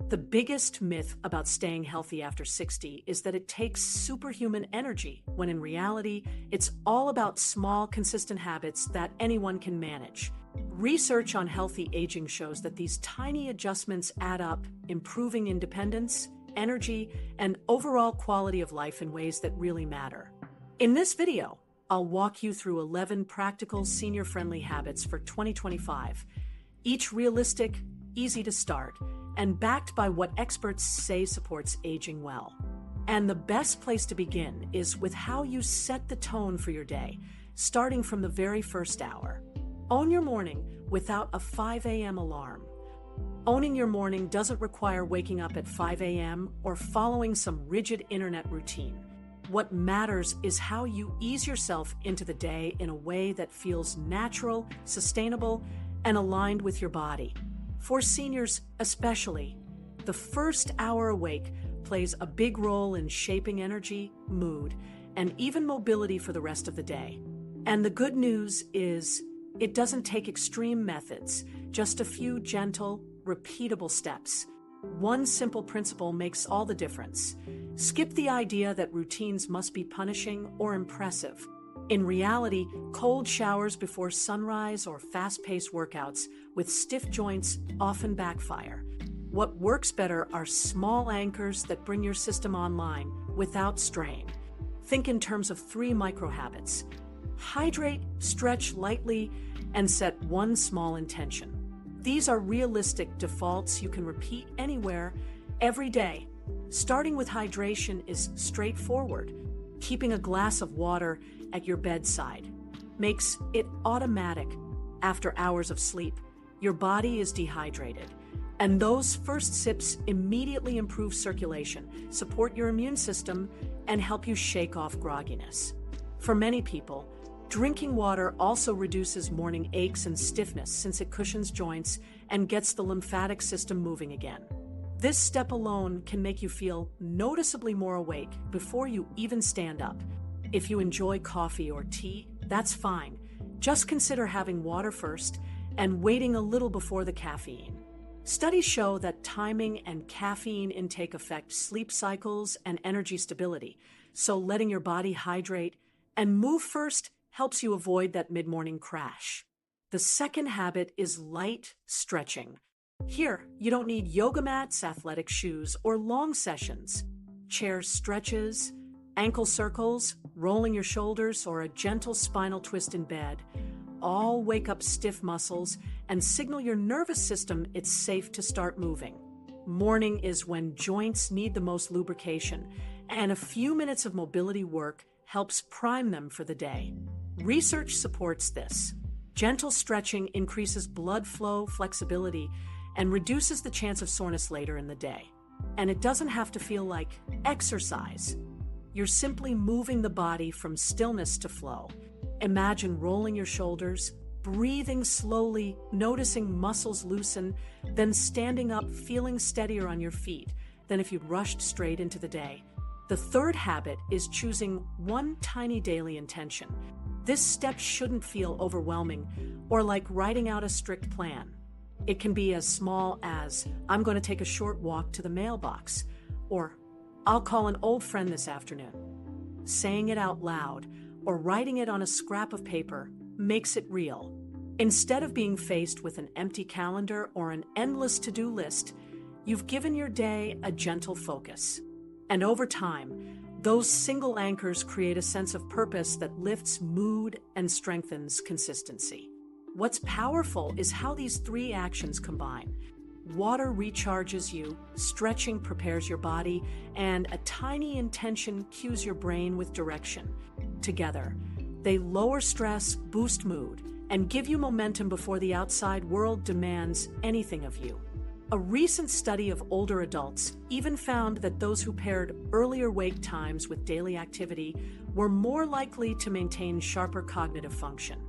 The biggest myth about staying healthy after 60 is that it takes superhuman energy, when in reality, it's all about small, consistent habits that anyone can manage. Research on healthy aging shows that these tiny adjustments add up, improving independence, energy, and overall quality of life in ways that really matter. In this video, I'll walk you through 11 practical senior-friendly habits for 2025, each realistic, easy to start, and backed by what experts say supports aging well. And the best place to begin is with how you set the tone for your day, starting from the very first hour. Own your morning without a 5 a.m. alarm. Owning your morning doesn't require waking up at 5 a.m. or following some rigid internet routine. What matters is how you ease yourself into the day in a way that feels natural, sustainable, and aligned with your body. For seniors especially, the first hour awake plays a big role in shaping energy, mood, and even mobility for the rest of the day. And the good news is, it doesn't take extreme methods, just a few gentle, repeatable steps. One simple principle makes all the difference. Skip the idea that routines must be punishing or impressive. In reality, cold showers before sunrise or fast-paced workouts with stiff joints often backfire. What works better are small anchors that bring your system online without strain. Think in terms of 3 micro-habits. Hydrate, stretch lightly, and set one small intention. These are realistic defaults you can repeat anywhere, every day. Starting with hydration is straightforward. Keeping a glass of water at your bedside makes it automatic. After hours of sleep, your body is dehydrated, and those first sips immediately improve circulation, support your immune system, and help you shake off grogginess. For many people, drinking water also reduces morning aches and stiffness since it cushions joints and gets the lymphatic system moving again. This step alone can make you feel noticeably more awake before you even stand up. If you enjoy coffee or tea, that's fine. Just consider having water first and waiting a little before the caffeine. Studies show that timing and caffeine intake affect sleep cycles and energy stability, so letting your body hydrate and move first helps you avoid that mid-morning crash. The second habit is light stretching. Here, you don't need yoga mats, athletic shoes, or long sessions. Chair stretches, ankle circles, rolling your shoulders, or a gentle spinal twist in bed all wake up stiff muscles and signal your nervous system it's safe to start moving. Morning is when joints need the most lubrication, and a few minutes of mobility work helps prime them for the day. Research supports this. Gentle stretching increases blood flow, flexibility, and reduces the chance of soreness later in the day. And it doesn't have to feel like exercise. You're simply moving the body from stillness to flow. Imagine rolling your shoulders, breathing slowly, noticing muscles loosen, then standing up, feeling steadier on your feet than if you'd rushed straight into the day. The third habit is choosing one tiny daily intention. This step shouldn't feel overwhelming or like writing out a strict plan. It can be as small as, I'm going to take a short walk to the mailbox, or I'll call an old friend this afternoon. Saying it out loud or writing it on a scrap of paper makes it real. Instead of being faced with an empty calendar or an endless to-do list, you've given your day a gentle focus. And over time, those single anchors create a sense of purpose that lifts mood and strengthens consistency. What's powerful is how these 3 actions combine. Water recharges you, stretching prepares your body, and a tiny intention cues your brain with direction. Together, they lower stress, boost mood, and give you momentum before the outside world demands anything of you. A recent study of older adults even found that those who paired earlier wake times with daily activity were more likely to maintain sharper cognitive function.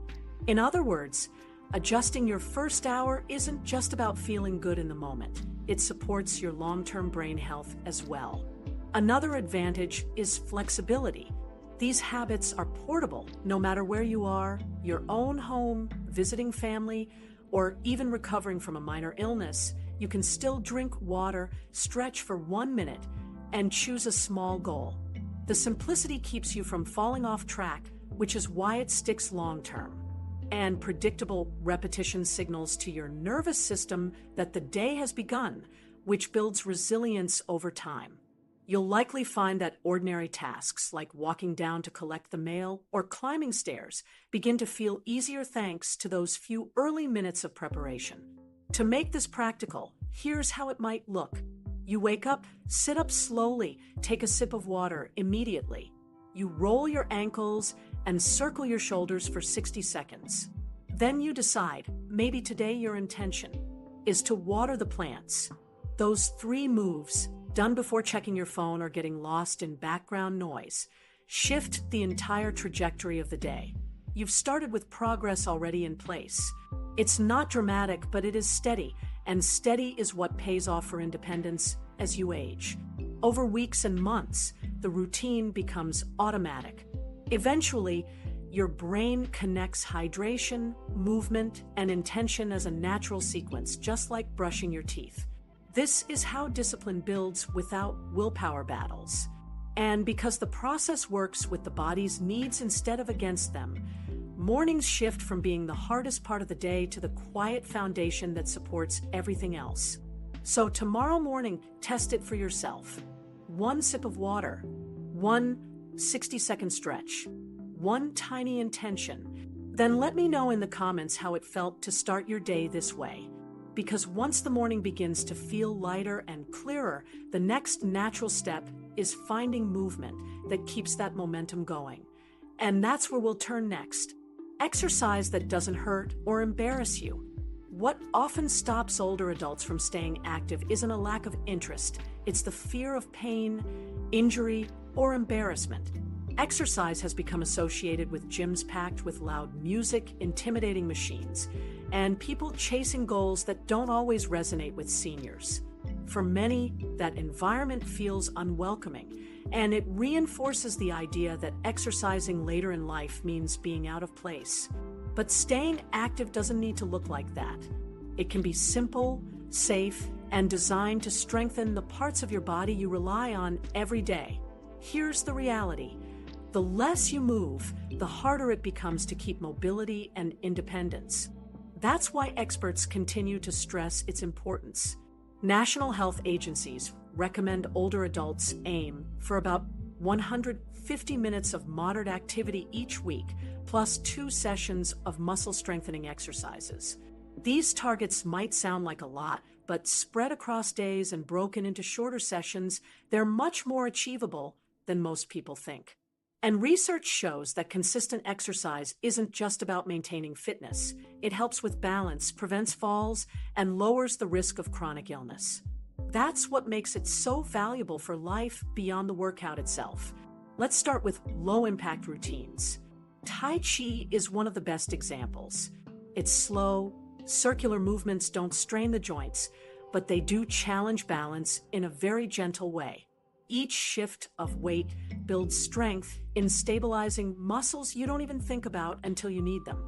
In other words, adjusting your first hour isn't just about feeling good in the moment. It supports your long-term brain health as well. Another advantage is flexibility. These habits are portable no matter where you are, your own home, visiting family, or even recovering from a minor illness. you can still drink water, stretch for 1 minute, and choose a small goal. The simplicity keeps you from falling off track, which is why it sticks long-term. And predictable repetition signals to your nervous system that the day has begun, which builds resilience over time. You'll likely find that ordinary tasks like walking down to collect the mail or climbing stairs begin to feel easier thanks to those few early minutes of preparation. To make this practical, here's how it might look. You wake up, sit up slowly, take a sip of water immediately. You roll your ankles and circle your shoulders for 60 seconds. Then you decide, maybe today your intention is to water the plants. Those 3 moves, done before checking your phone or getting lost in background noise, shift the entire trajectory of the day. You've started with progress already in place. It's not dramatic, but it is steady, and steady is what pays off for independence as you age. Over weeks and months, the routine becomes automatic. Eventually, your brain connects hydration, movement, and intention as a natural sequence, just like brushing your teeth. This is how discipline builds without willpower battles. And because the process works with the body's needs instead of against them, mornings shift from being the hardest part of the day to the quiet foundation that supports everything else. So tomorrow morning, test it for yourself. 1 sip of water, 1 60-second stretch, 1 tiny intention. Then let me know in the comments how it felt to start your day this way. Because once the morning begins to feel lighter and clearer, the next natural step is finding movement that keeps that momentum going. And that's where we'll turn next. Exercise that doesn't hurt or embarrass you. What often stops older adults from staying active isn't a lack of interest. It's the fear of pain, injury, or embarrassment. Exercise has become associated with gyms packed with loud music, intimidating machines, and people chasing goals that don't always resonate with seniors. For many, that environment feels unwelcoming, and it reinforces the idea that exercising later in life means being out of place. But staying active doesn't need to look like that. It can be simple, safe, and designed to strengthen the parts of your body you rely on every day. Here's the reality. The less you move, the harder it becomes to keep mobility and independence. That's why experts continue to stress its importance. National health agencies recommend older adults aim for about 150 minutes of moderate activity each week, plus 2 sessions of muscle-strengthening exercises. These targets might sound like a lot, but spread across days and broken into shorter sessions, they're much more achievable than most people think. And research shows that consistent exercise isn't just about maintaining fitness. It helps with balance, prevents falls, and lowers the risk of chronic illness. That's what makes it so valuable for life beyond the workout itself. Let's start with low-impact routines. Tai Chi is one of the best examples. It's slow, circular movements don't strain the joints, but they do challenge balance in a very gentle way. Each shift of weight builds strength in stabilizing muscles you don't even think about until you need them.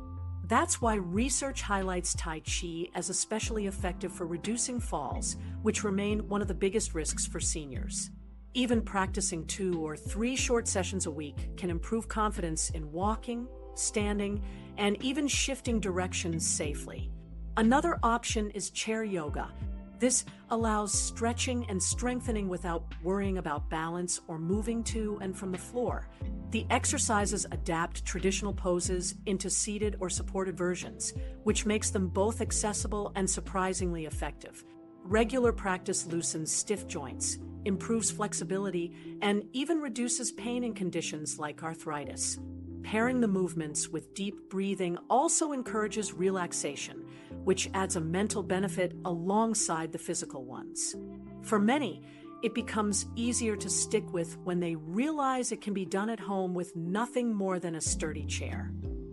That's why research highlights Tai Chi as especially effective for reducing falls, which remain one of the biggest risks for seniors. Even practicing 2 or 3 short sessions a week can improve confidence in walking, standing, and even shifting directions safely. Another option is chair yoga. This allows stretching and strengthening without worrying about balance or moving to and from the floor. The exercises adapt traditional poses into seated or supported versions, which makes them both accessible and surprisingly effective. Regular practice loosens stiff joints, improves flexibility, and even reduces pain in conditions like arthritis. Pairing the movements with deep breathing also encourages relaxation, which adds a mental benefit alongside the physical ones. For many, it becomes easier to stick with when they realize it can be done at home with nothing more than a sturdy chair.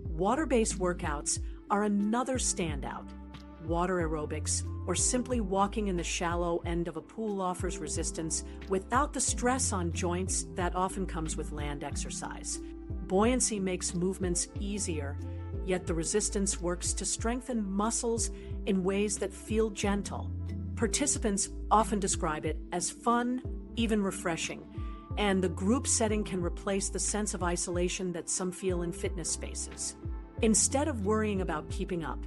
Water-based workouts are another standout. Water aerobics, or simply walking in the shallow end of a pool, offers resistance without the stress on joints that often comes with land exercise. Buoyancy makes movements easier, yet the resistance works to strengthen muscles in ways that feel gentle. Participants often describe it as fun, even refreshing, and the group setting can replace the sense of isolation that some feel in fitness spaces. Instead of worrying about keeping up,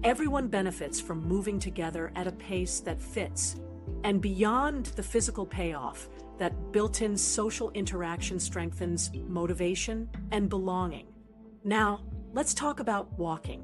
everyone benefits from moving together at a pace that fits. And beyond the physical payoff, that built-in social interaction strengthens motivation and belonging. Now, let's talk about walking.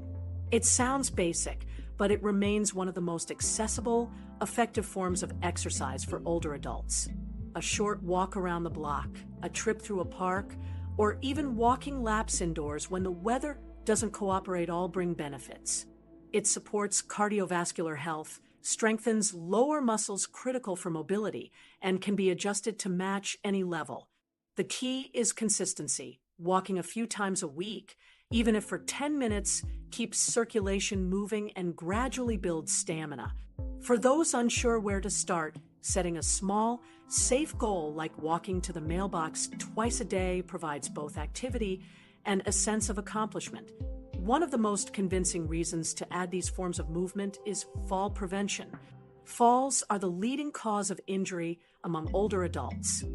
It sounds basic, but it remains one of the most accessible, effective forms of exercise for older adults. A short walk around the block, a trip through a park, or even walking laps indoors when the weather doesn't cooperate all bring benefits. It supports cardiovascular health, strengthens lower muscles critical for mobility, and can be adjusted to match any level. The key is consistency. Walking a few times a week, even if for 10 minutes, keeps circulation moving and gradually builds stamina. For those unsure where to start, setting a small, safe goal like walking to the mailbox twice a day provides both activity and a sense of accomplishment. One of the most convincing reasons to add these forms of movement is fall prevention. Falls are the leading cause of injury among older adults,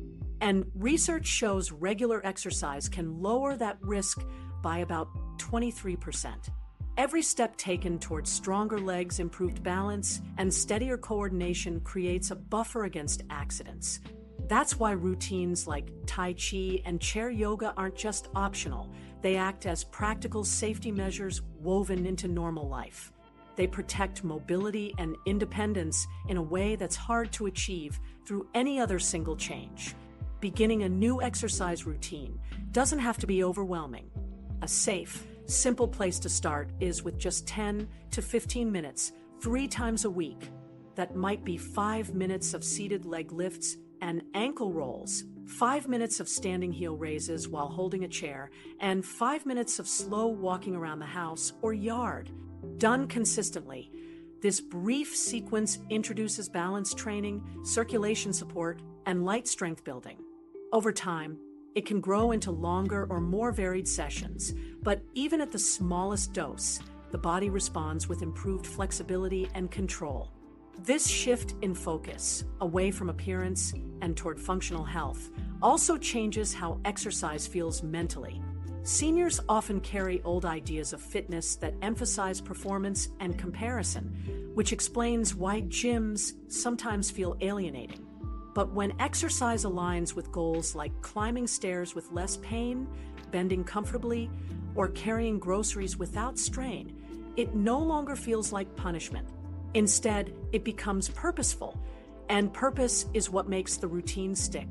and research shows regular exercise can lower that risk by about 23%. Every step taken towards stronger legs, improved balance, and steadier coordination creates a buffer against accidents. That's why routines like Tai Chi and chair yoga aren't just optional. They act as practical safety measures woven into normal life. They protect mobility and independence in a way that's hard to achieve through any other single change. Beginning a new exercise routine doesn't have to be overwhelming. A safe, simple place to start is with just 10 to 15 minutes, 3 times a week. That might be 5 minutes of seated leg lifts and ankle rolls, 5 minutes of standing heel raises while holding a chair, and 5 minutes of slow walking around the house or yard. Done consistently, this brief sequence introduces balance training, circulation support, and light strength building. Over time, it can grow into longer or more varied sessions, but even at the smallest dose, the body responds with improved flexibility and control. This shift in focus, away from appearance and toward functional health, also changes how exercise feels mentally. Seniors often carry old ideas of fitness that emphasize performance and comparison, which explains why gyms sometimes feel alienating. But when exercise aligns with goals like climbing stairs with less pain, bending comfortably, or carrying groceries without strain, it no longer feels like punishment. Instead, it becomes purposeful, and purpose is what makes the routine stick.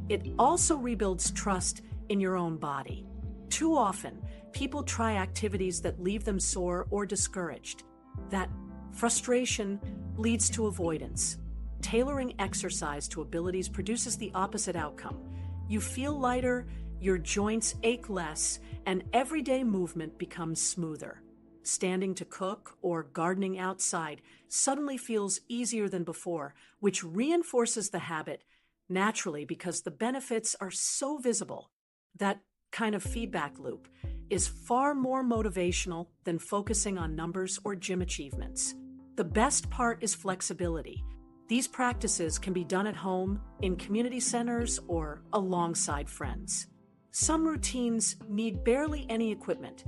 It also rebuilds trust in your own body. Too often, people try activities that leave them sore or discouraged. That frustration leads to avoidance. Tailoring exercise to abilities produces the opposite outcome. You feel lighter, your joints ache less, and everyday movement becomes smoother. Standing to cook or gardening outside suddenly feels easier than before, which reinforces the habit naturally because the benefits are so visible. That kind of feedback loop is far more motivational than focusing on numbers or gym achievements. The best part is flexibility. These practices can be done at home, in community centers, or alongside friends. Some routines need barely any equipment,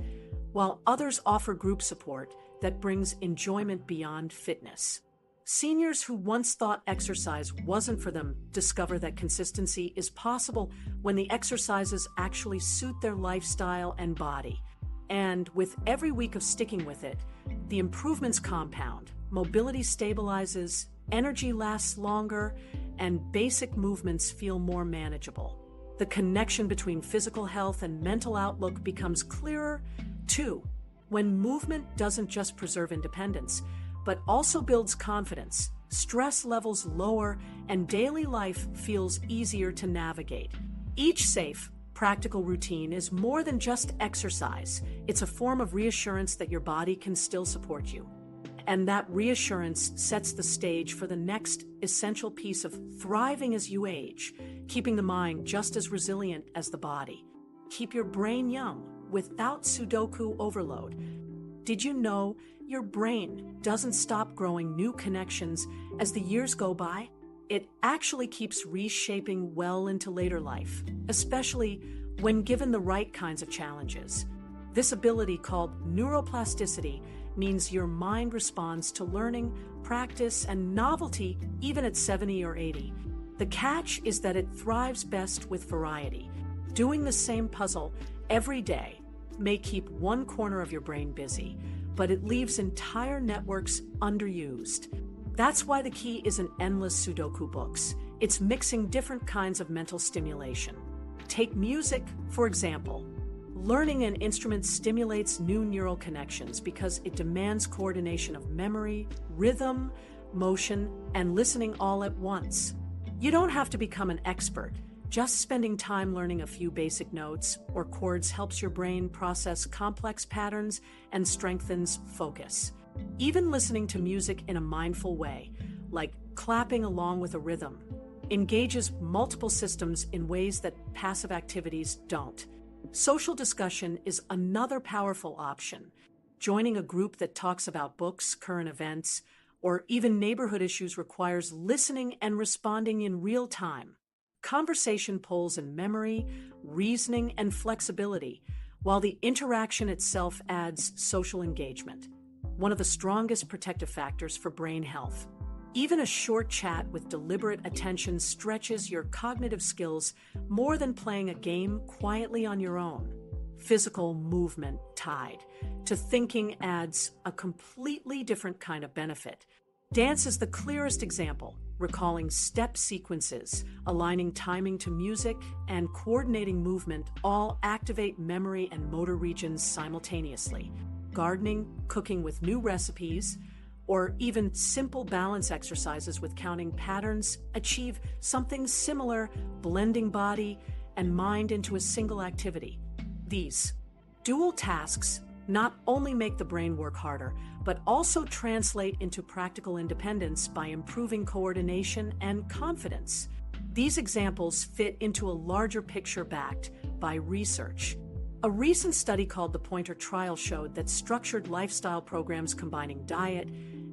while others offer group support that brings enjoyment beyond fitness. Seniors who once thought exercise wasn't for them discover that consistency is possible when the exercises actually suit their lifestyle and body. And with every week of sticking with it, the improvements compound, mobility stabilizes, energy lasts longer, and basic movements feel more manageable. The connection between physical health and mental outlook becomes clearer, too, when movement doesn't just preserve independence, but also builds confidence, stress levels lower, and daily life feels easier to navigate. Each safe, practical routine is more than just exercise. It's a form of reassurance that your body can still support you. And that reassurance sets the stage for the next essential piece of thriving as you age, keeping the mind just as resilient as the body. Keep your brain young without Sudoku overload. Did you know your brain doesn't stop growing new connections as the years go by. It actually keeps reshaping well into later life, especially when given the right kinds of challenges. This ability, called neuroplasticity, means your mind responds to learning, practice, and novelty even at 70 or 80. The catch is that it thrives best with variety. Doing the same puzzle every day may keep one corner of your brain busy, but it leaves entire networks underused. That's why the key isn't endless Sudoku books. It's mixing different kinds of mental stimulation. Take music, for example. Learning an instrument stimulates new neural connections because it demands coordination of memory, rhythm, motion, and listening all at once. You don't have to become an expert. Just spending time learning a few basic notes or chords helps your brain process complex patterns and strengthens focus. Even listening to music in a mindful way, like clapping along with a rhythm, engages multiple systems in ways that passive activities don't. Social discussion is another powerful option. Joining a group that talks about books, current events, or even neighborhood issues requires listening and responding in real time. Conversation pulls in memory, reasoning, and flexibility, while the interaction itself adds social engagement, one of the strongest protective factors for brain health. Even a short chat with deliberate attention stretches your cognitive skills more than playing a game quietly on your own. Physical movement tied to thinking adds a completely different kind of benefit. Dance is the clearest example. Recalling step sequences, aligning timing to music, and coordinating movement all activate memory and motor regions simultaneously. Gardening, cooking with new recipes, or even simple balance exercises with counting patterns achieve something similar, blending body and mind into a single activity. These dual tasks not only make the brain work harder, but also translate into practical independence by improving coordination and confidence. These examples fit into a larger picture backed by research. A recent study called the Pointer Trial showed that structured lifestyle programs combining diet,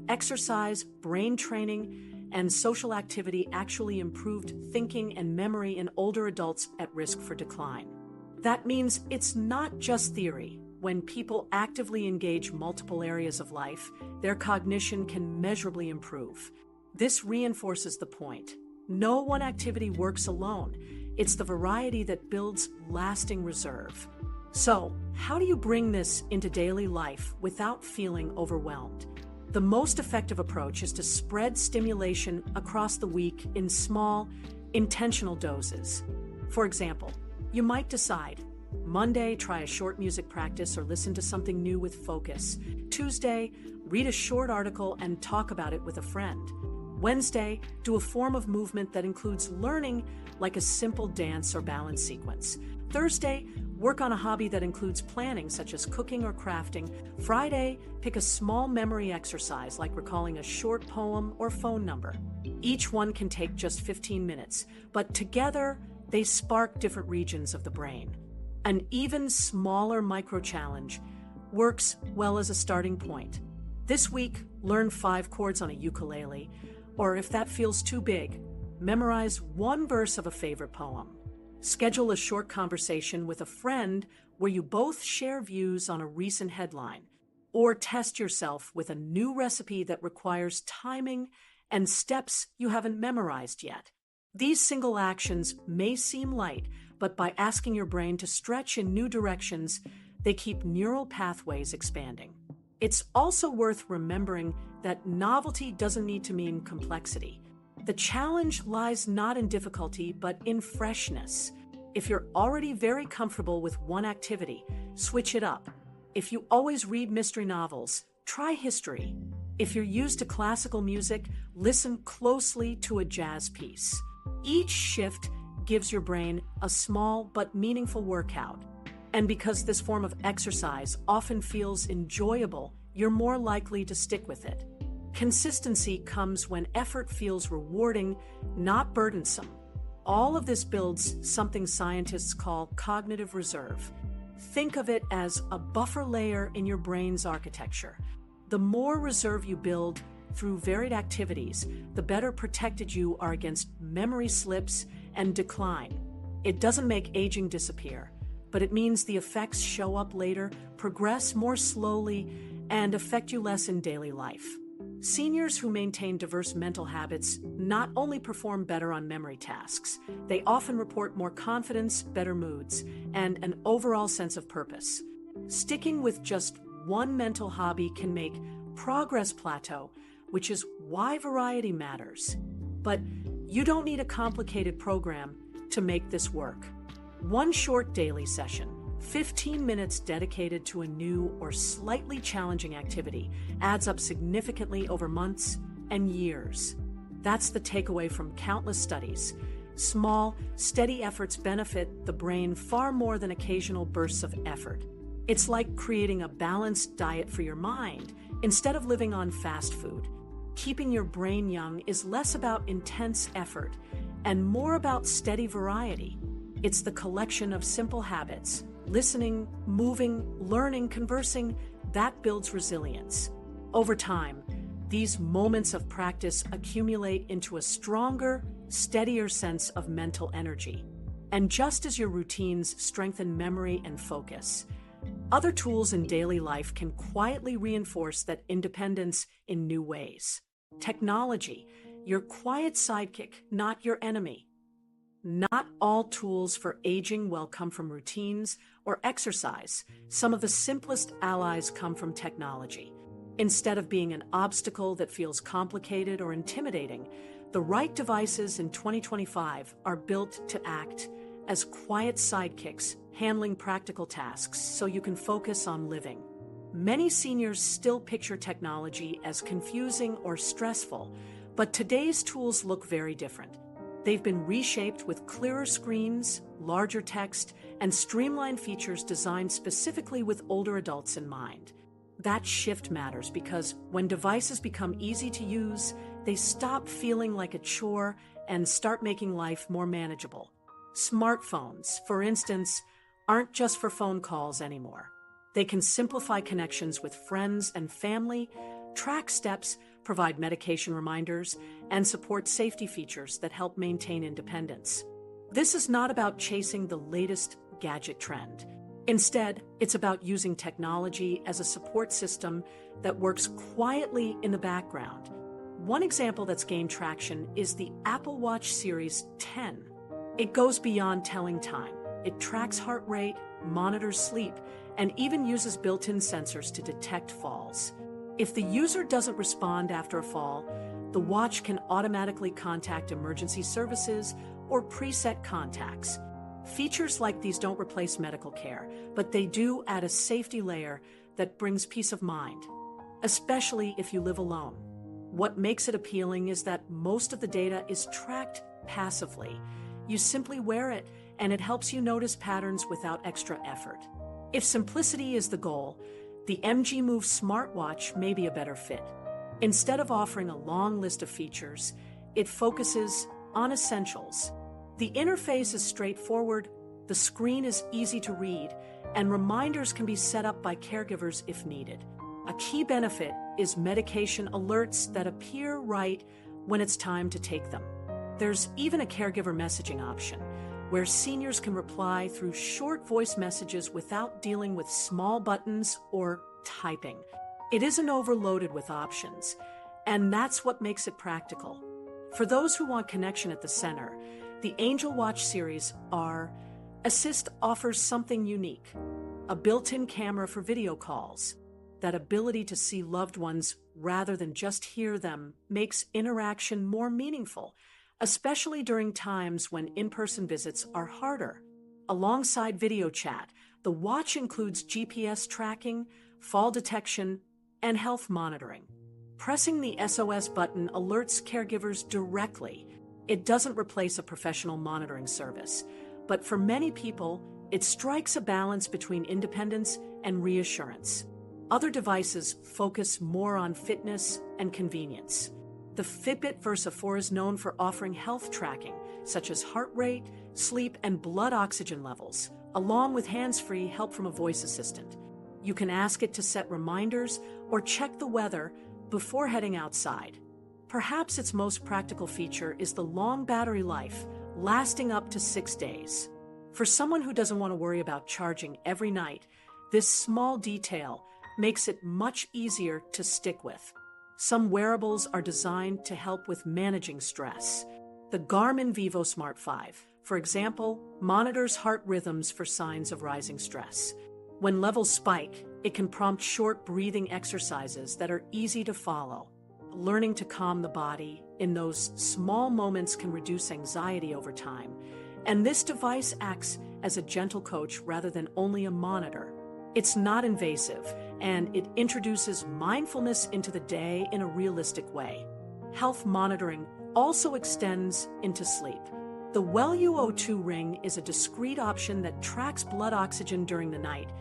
exercise, brain training, and social activity actually improved thinking and memory in older adults at risk for decline. That means it's not just theory. When people actively engage multiple areas of life, their cognition can measurably improve. This reinforces the point. No one activity works alone. It's the variety that builds lasting reserve. So, how do you bring this into daily life without feeling overwhelmed? The most effective approach is to spread stimulation across the week in small, intentional doses. For example, you might decide, Monday, try a short music practice or listen to something new with focus. Tuesday, read a short article and talk about it with a friend. Wednesday, do a form of movement that includes learning, like a simple dance or balance sequence. Thursday, work on a hobby that includes planning, such as cooking or crafting. Friday, pick a small memory exercise, like recalling a short poem or phone number. Each one can take just 15 minutes, but together, they spark different regions of the brain. An even smaller micro-challenge works well as a starting point. This week, learn 5 chords on a ukulele, or if that feels too big, memorize one verse of a favorite poem. Schedule a short conversation with a friend where you both share views on a recent headline, or test yourself with a new recipe that requires timing and steps you haven't memorized yet. These single actions may seem light, but by asking your brain to stretch in new directions, they keep neural pathways expanding. It's also worth remembering that novelty doesn't need to mean complexity. The challenge lies not in difficulty, but in freshness. If you're already very comfortable with one activity, switch it up. If you always read mystery novels, try history. If you're used to classical music, listen closely to a jazz piece. Each shift gives your brain a small but meaningful workout. And because this form of exercise often feels enjoyable, you're more likely to stick with it. Consistency comes when effort feels rewarding, not burdensome. All of this builds something scientists call cognitive reserve. Think of it as a buffer layer in your brain's architecture. The more reserve you build through varied activities, the better protected you are against memory slips and decline. It doesn't make aging disappear, but it means the effects show up later, progress more slowly, and affect you less in daily life. Seniors who maintain diverse mental habits not only perform better on memory tasks, they often report more confidence, better moods, and an overall sense of purpose. Sticking with just one mental hobby can make progress plateau, which is why variety matters. But you don't need a complicated program to make this work. One short daily session, 15 minutes dedicated to a new or slightly challenging activity, adds up significantly over months and years. That's the takeaway from countless studies. Small, steady efforts benefit the brain far more than occasional bursts of effort. It's like creating a balanced diet for your mind instead of living on fast food. Keeping your brain young is less about intense effort and more about steady variety. It's the collection of simple habits, listening, moving, learning, conversing, that builds resilience. Over time, these moments of practice accumulate into a stronger, steadier sense of mental energy. And just as your routines strengthen memory and focus, other tools in daily life can quietly reinforce that independence in new ways. Technology, your quiet sidekick, not your enemy. Not all tools for aging well come from routines or exercise. Some of the simplest allies come from technology. Instead of being an obstacle that feels complicated or intimidating, the right devices in 2025 are built to act as quiet sidekicks, handling practical tasks so you can focus on living. Many seniors still picture technology as confusing or stressful, but today's tools look very different. They've been reshaped with clearer screens, larger text, and streamlined features designed specifically with older adults in mind. That shift matters because when devices become easy to use, they stop feeling like a chore and start making life more manageable. Smartphones, for instance, aren't just for phone calls anymore. They can simplify connections with friends and family, track steps, provide medication reminders, and support safety features that help maintain independence. This is not about chasing the latest gadget trend. Instead, it's about using technology as a support system that works quietly in the background. One example that's gained traction is the Apple Watch Series 10. It goes beyond telling time. It tracks heart rate, monitors sleep, and even uses built-in sensors to detect falls. If the user doesn't respond after a fall, the watch can automatically contact emergency services or preset contacts. Features like these don't replace medical care, but they do add a safety layer that brings peace of mind, especially if you live alone. What makes it appealing is that most of the data is tracked passively. You simply wear it, and it helps you notice patterns without extra effort. If simplicity is the goal, the MG Move smartwatch may be a better fit. Instead of offering a long list of features, it focuses on essentials. The interface is straightforward, the screen is easy to read, and reminders can be set up by caregivers if needed. A key benefit is medication alerts that appear right when it's time to take them. There's even a caregiver messaging option, where seniors can reply through short voice messages without dealing with small buttons or typing. It isn't overloaded with options, and that's what makes it practical. For those who want connection at the center, the Angel Watch series Assist offers something unique, a built-in camera for video calls. That ability to see loved ones rather than just hear them makes interaction more meaningful, especially during times when in-person visits are harder. Alongside video chat, the watch includes GPS tracking, fall detection, and health monitoring. Pressing the SOS button alerts caregivers directly. It doesn't replace a professional monitoring service, but for many people, it strikes a balance between independence and reassurance. Other devices focus more on fitness and convenience. The Fitbit Versa 4 is known for offering health tracking, such as heart rate, sleep, and blood oxygen levels, along with hands-free help from a voice assistant. You can ask it to set reminders or check the weather before heading outside. Perhaps its most practical feature is the long battery life, lasting up to 6 days. For someone who doesn't want to worry about charging every night, this small detail makes it much easier to stick with. Some wearables are designed to help with managing stress. The Garmin Vivo Smart 5, for example, monitors heart rhythms for signs of rising stress. When levels spike, it can prompt short breathing exercises that are easy to follow. Learning to calm the body in those small moments can reduce anxiety over time, and this device acts as a gentle coach rather than only a monitor. It's not invasive, and it introduces mindfulness into the day in a realistic way. Health monitoring also extends into sleep. The WellUO2 ring is a discrete option that tracks blood oxygen during the night,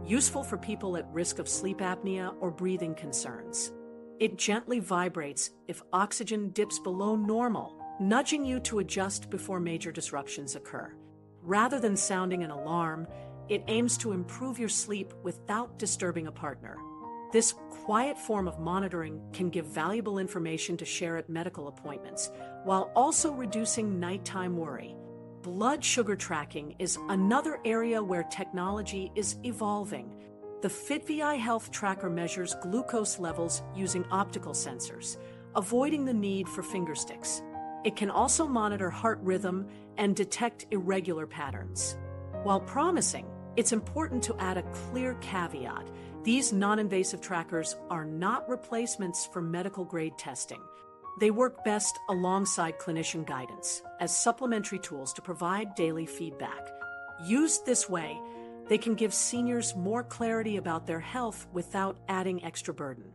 useful for people at risk of sleep apnea or breathing concerns. It gently vibrates if oxygen dips below normal, nudging you to adjust before major disruptions occur. Rather than sounding an alarm, it aims to improve your sleep without disturbing a partner. This quiet form of monitoring can give valuable information to share at medical appointments, while also reducing nighttime worry. Blood sugar tracking is another area where technology is evolving. The FitVI Health Tracker measures glucose levels using optical sensors, avoiding the need for finger sticks. It can also monitor heart rhythm and detect irregular patterns. While promising, it's important to add a clear caveat. These non-invasive trackers are not replacements for medical-grade testing. They work best alongside clinician guidance as supplementary tools to provide daily feedback. Used this way, they can give seniors more clarity about their health without adding extra burden.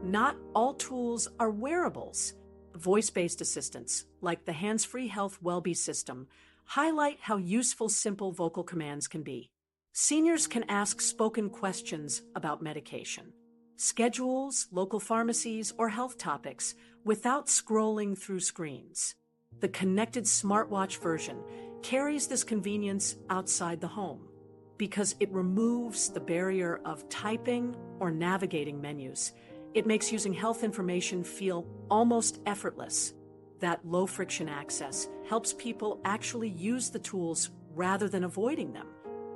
Not all tools are wearables. Voice-based assistants, like the hands-free Health Wellbe system, highlight how useful simple vocal commands can be. Seniors can ask spoken questions about medication, schedules, local pharmacies, or health topics without scrolling through screens. The connected smartwatch version carries this convenience outside the home because it removes the barrier of typing or navigating menus. It makes using health information feel almost effortless. That low-friction access helps people actually use the tools rather than avoiding them.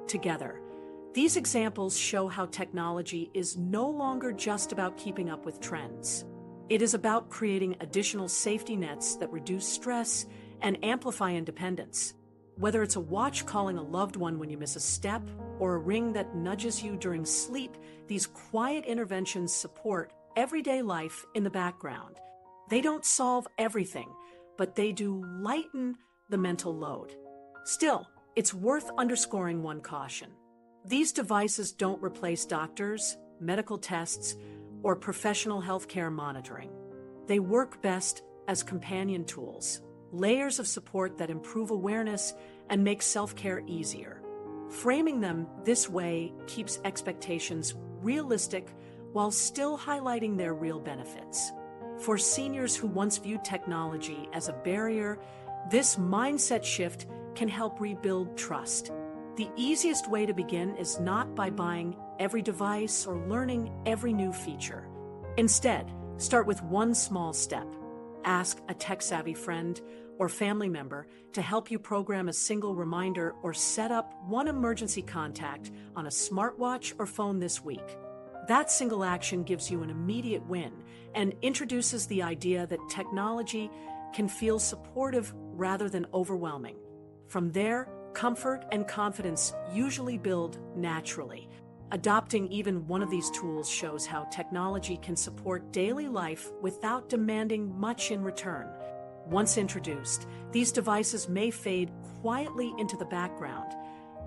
Together, these examples show how technology is no longer just about keeping up with trends. It is about creating additional safety nets that reduce stress and amplify independence. Whether it's a watch calling a loved one when you miss a step or a ring that nudges you during sleep, these quiet interventions support everyday life in the background. They don't solve everything, but they do lighten the mental load. Still, it's worth underscoring one caution. These devices don't replace doctors, medical tests, or professional healthcare monitoring. They work best as companion tools, layers of support that improve awareness and make self-care easier. Framing them this way keeps expectations realistic while still highlighting their real benefits. For seniors who once viewed technology as a barrier, this mindset shift can help rebuild trust. The easiest way to begin is not by buying every device or learning every new feature. Instead, start with one small step. Ask a tech-savvy friend or family member to help you program a single reminder or set up one emergency contact on a smartwatch or phone this week. That single action gives you an immediate win and introduces the idea that technology can feel supportive rather than overwhelming. From there, comfort and confidence usually build naturally. Adopting even one of these tools shows how technology can support daily life without demanding much in return. Once introduced, these devices may fade quietly into the background,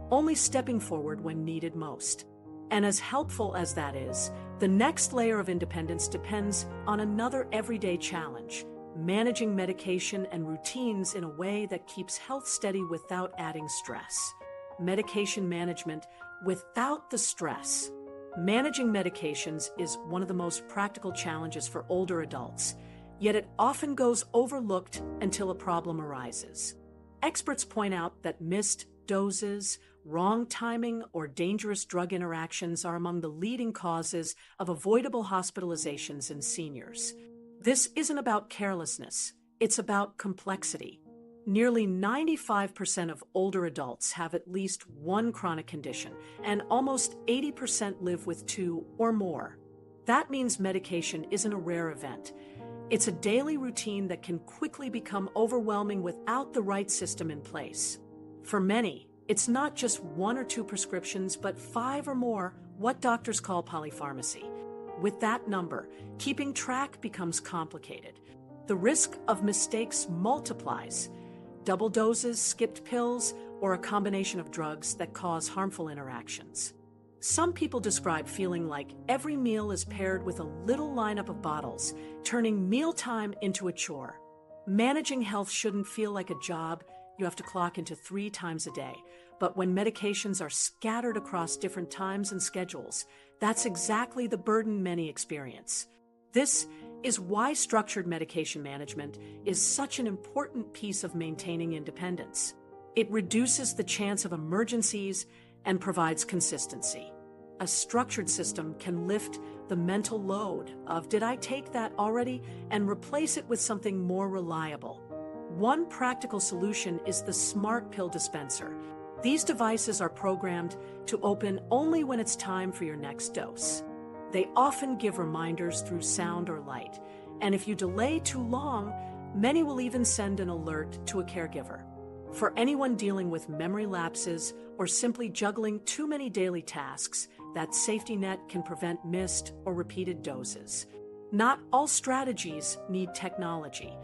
only stepping forward when needed most. And as helpful as that is, the next layer of independence depends on another everyday challenge: managing medication and routines in a way that keeps health steady without adding stress. Medication management without the stress. Managing medications is one of the most practical challenges for older adults, yet it often goes overlooked until a problem arises. Experts point out that missed doses wrong timing, or dangerous drug interactions are among the leading causes of avoidable hospitalizations in seniors. This isn't about carelessness, it's about complexity. Nearly 95% of older adults have at least one chronic condition, and almost 80% live with two or more. That means medication isn't a rare event. It's a daily routine that can quickly become overwhelming without the right system in place. For many, it's not just one or two prescriptions, but 5 or more, what doctors call polypharmacy. With that number, keeping track becomes complicated. The risk of mistakes multiplies. Double doses, skipped pills, or a combination of drugs that cause harmful interactions. Some people describe feeling like every meal is paired with a little lineup of bottles, turning mealtime into a chore. Managing health shouldn't feel like a job you have to clock into 3 times a day, but when medications are scattered across different times and schedules, that's exactly the burden many experience. This is why structured medication management is such an important piece of maintaining independence. It reduces the chance of emergencies and provides consistency. A structured system can lift the mental load of "did I take that already?" and replace it with something more reliable. One practical solution is the smart pill dispenser. These devices are programmed to open only when it's time for your next dose. They often give reminders through sound or light, and if you delay too long, many will even send an alert to a caregiver. For anyone dealing with memory lapses or simply juggling too many daily tasks, that safety net can prevent missed or repeated doses. Not all strategies need technology.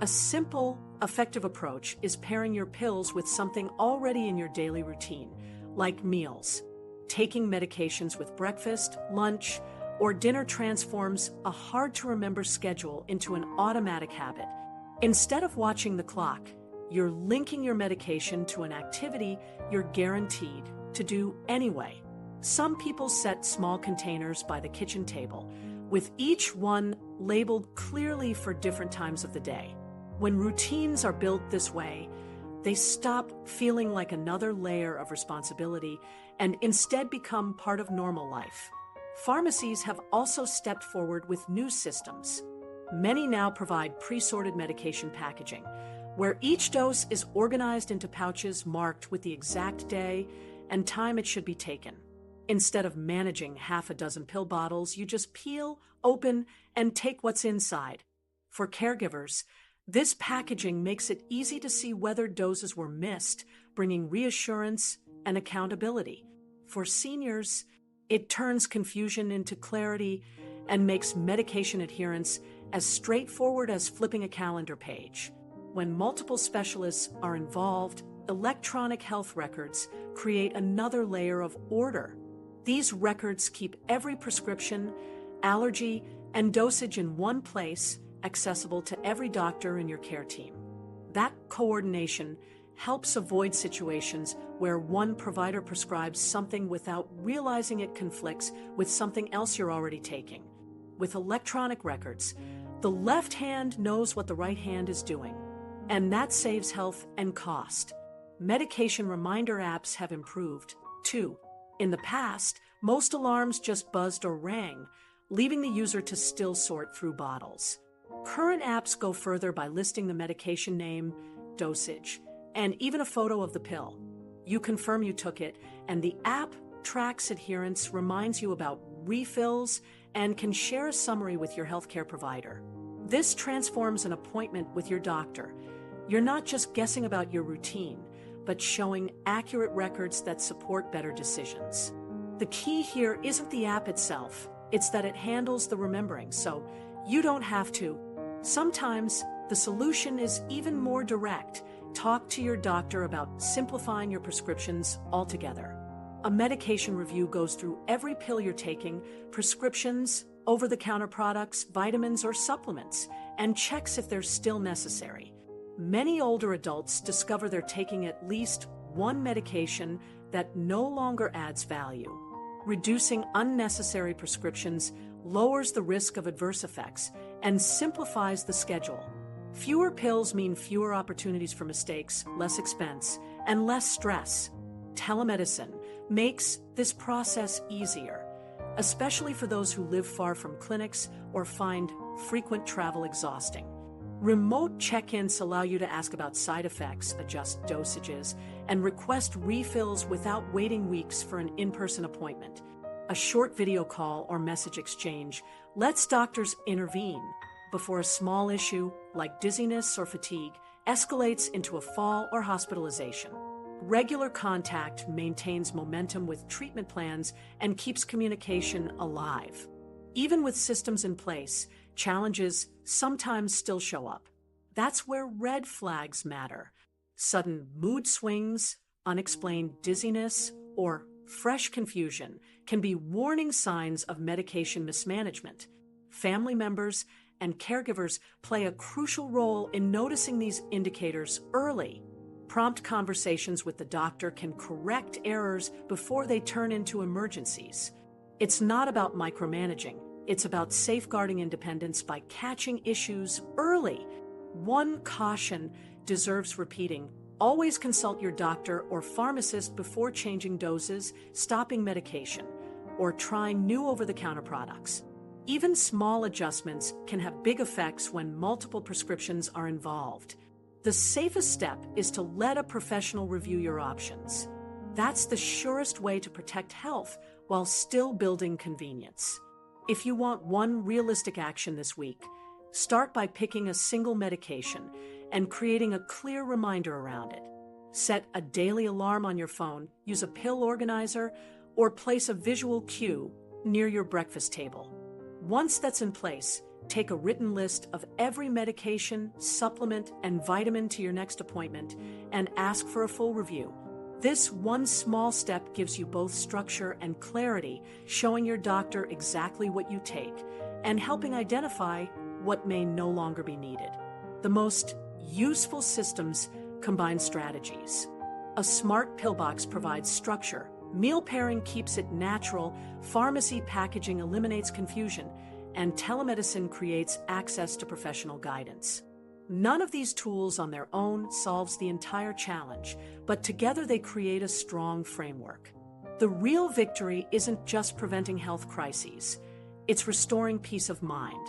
A simple, effective approach is pairing your pills with something already in your daily routine, like meals. Taking medications with breakfast, lunch, or dinner transforms a hard-to-remember schedule into an automatic habit. Instead of watching the clock, you're linking your medication to an activity you're guaranteed to do anyway. Some people set small containers by the kitchen table, with each one labeled clearly for different times of the day. When routines are built this way, they stop feeling like another layer of responsibility and instead become part of normal life. Pharmacies have also stepped forward with new systems. Many now provide pre-sorted medication packaging, where each dose is organized into pouches marked with the exact day and time it should be taken. Instead of managing half a dozen pill bottles, you just peel, open, and take what's inside. For caregivers, this packaging makes it easy to see whether doses were missed, bringing reassurance and accountability. For seniors, it turns confusion into clarity and makes medication adherence as straightforward as flipping a calendar page. When multiple specialists are involved, electronic health records create another layer of order. These records keep every prescription, allergy, and dosage in one place, accessible to every doctor in your care team. That coordination helps avoid situations where one provider prescribes something without realizing it conflicts with something else you're already taking. With electronic records, the left hand knows what the right hand is doing, and that saves health and cost. Medication reminder apps have improved, too. In the past, most alarms just buzzed or rang, leaving the user to still sort through bottles. Current apps go further by listing the medication name, dosage, and even a photo of the pill. You confirm you took it, and the app tracks adherence, reminds you about refills, and can share a summary with your healthcare provider. This transforms an appointment with your doctor. You're not just guessing about your routine, but showing accurate records that support better decisions. The key here isn't the app itself, it's that it handles the remembering, so you don't have to. Sometimes the solution is even more direct. Talk to your doctor about simplifying your prescriptions altogether. A medication review goes through every pill you're taking, prescriptions, over-the-counter products, vitamins, or supplements, and checks if they're still necessary. Many older adults discover they're taking at least one medication that no longer adds value. Reducing unnecessary prescriptions lowers the risk of adverse effects and simplifies the schedule. Fewer pills mean fewer opportunities for mistakes, less expense, and less stress. telemedicine makes this process easier, especially for those who live far from clinics or find frequent travel exhausting. Remote check-ins allow you to ask about side effects, adjust dosages, and request refills without waiting weeks for an in-person appointment. A short video call or message exchange lets doctors intervene before a small issue, like dizziness or fatigue, escalates into a fall or hospitalization. Regular contact maintains momentum with treatment plans and keeps communication alive. Even with systems in place, challenges sometimes still show up. That's where red flags matter. Sudden mood swings, unexplained dizziness, or fresh confusion can be warning signs of medication mismanagement. Family members and caregivers play a crucial role in noticing these indicators early. Prompt conversations with the doctor can correct errors before they turn into emergencies. It's not about micromanaging. It's about safeguarding independence by catching issues early. One caution deserves repeating. Always consult your doctor or pharmacist before changing doses, stopping medication, or trying new over-the-counter products. Even small adjustments can have big effects when multiple prescriptions are involved. The safest step is to let a professional review your options. That's the surest way to protect health while still building convenience. If you want one realistic action this week, start by picking a single medication and creating a clear reminder around it. Set a daily alarm on your phone, use a pill organizer, or place a visual cue near your breakfast table. Once that's in place, take a written list of every medication, supplement, and vitamin to your next appointment and ask for a full review. This one small step gives you both structure and clarity, showing your doctor exactly what you take and helping identify what may no longer be needed. The most useful systems combine strategies. A smart pillbox provides structure, meal pairing keeps it natural, pharmacy packaging eliminates confusion, and telemedicine creates access to professional guidance. None of these tools on their own solves the entire challenge, but together they create a strong framework. The real victory isn't just preventing health crises, it's restoring peace of mind.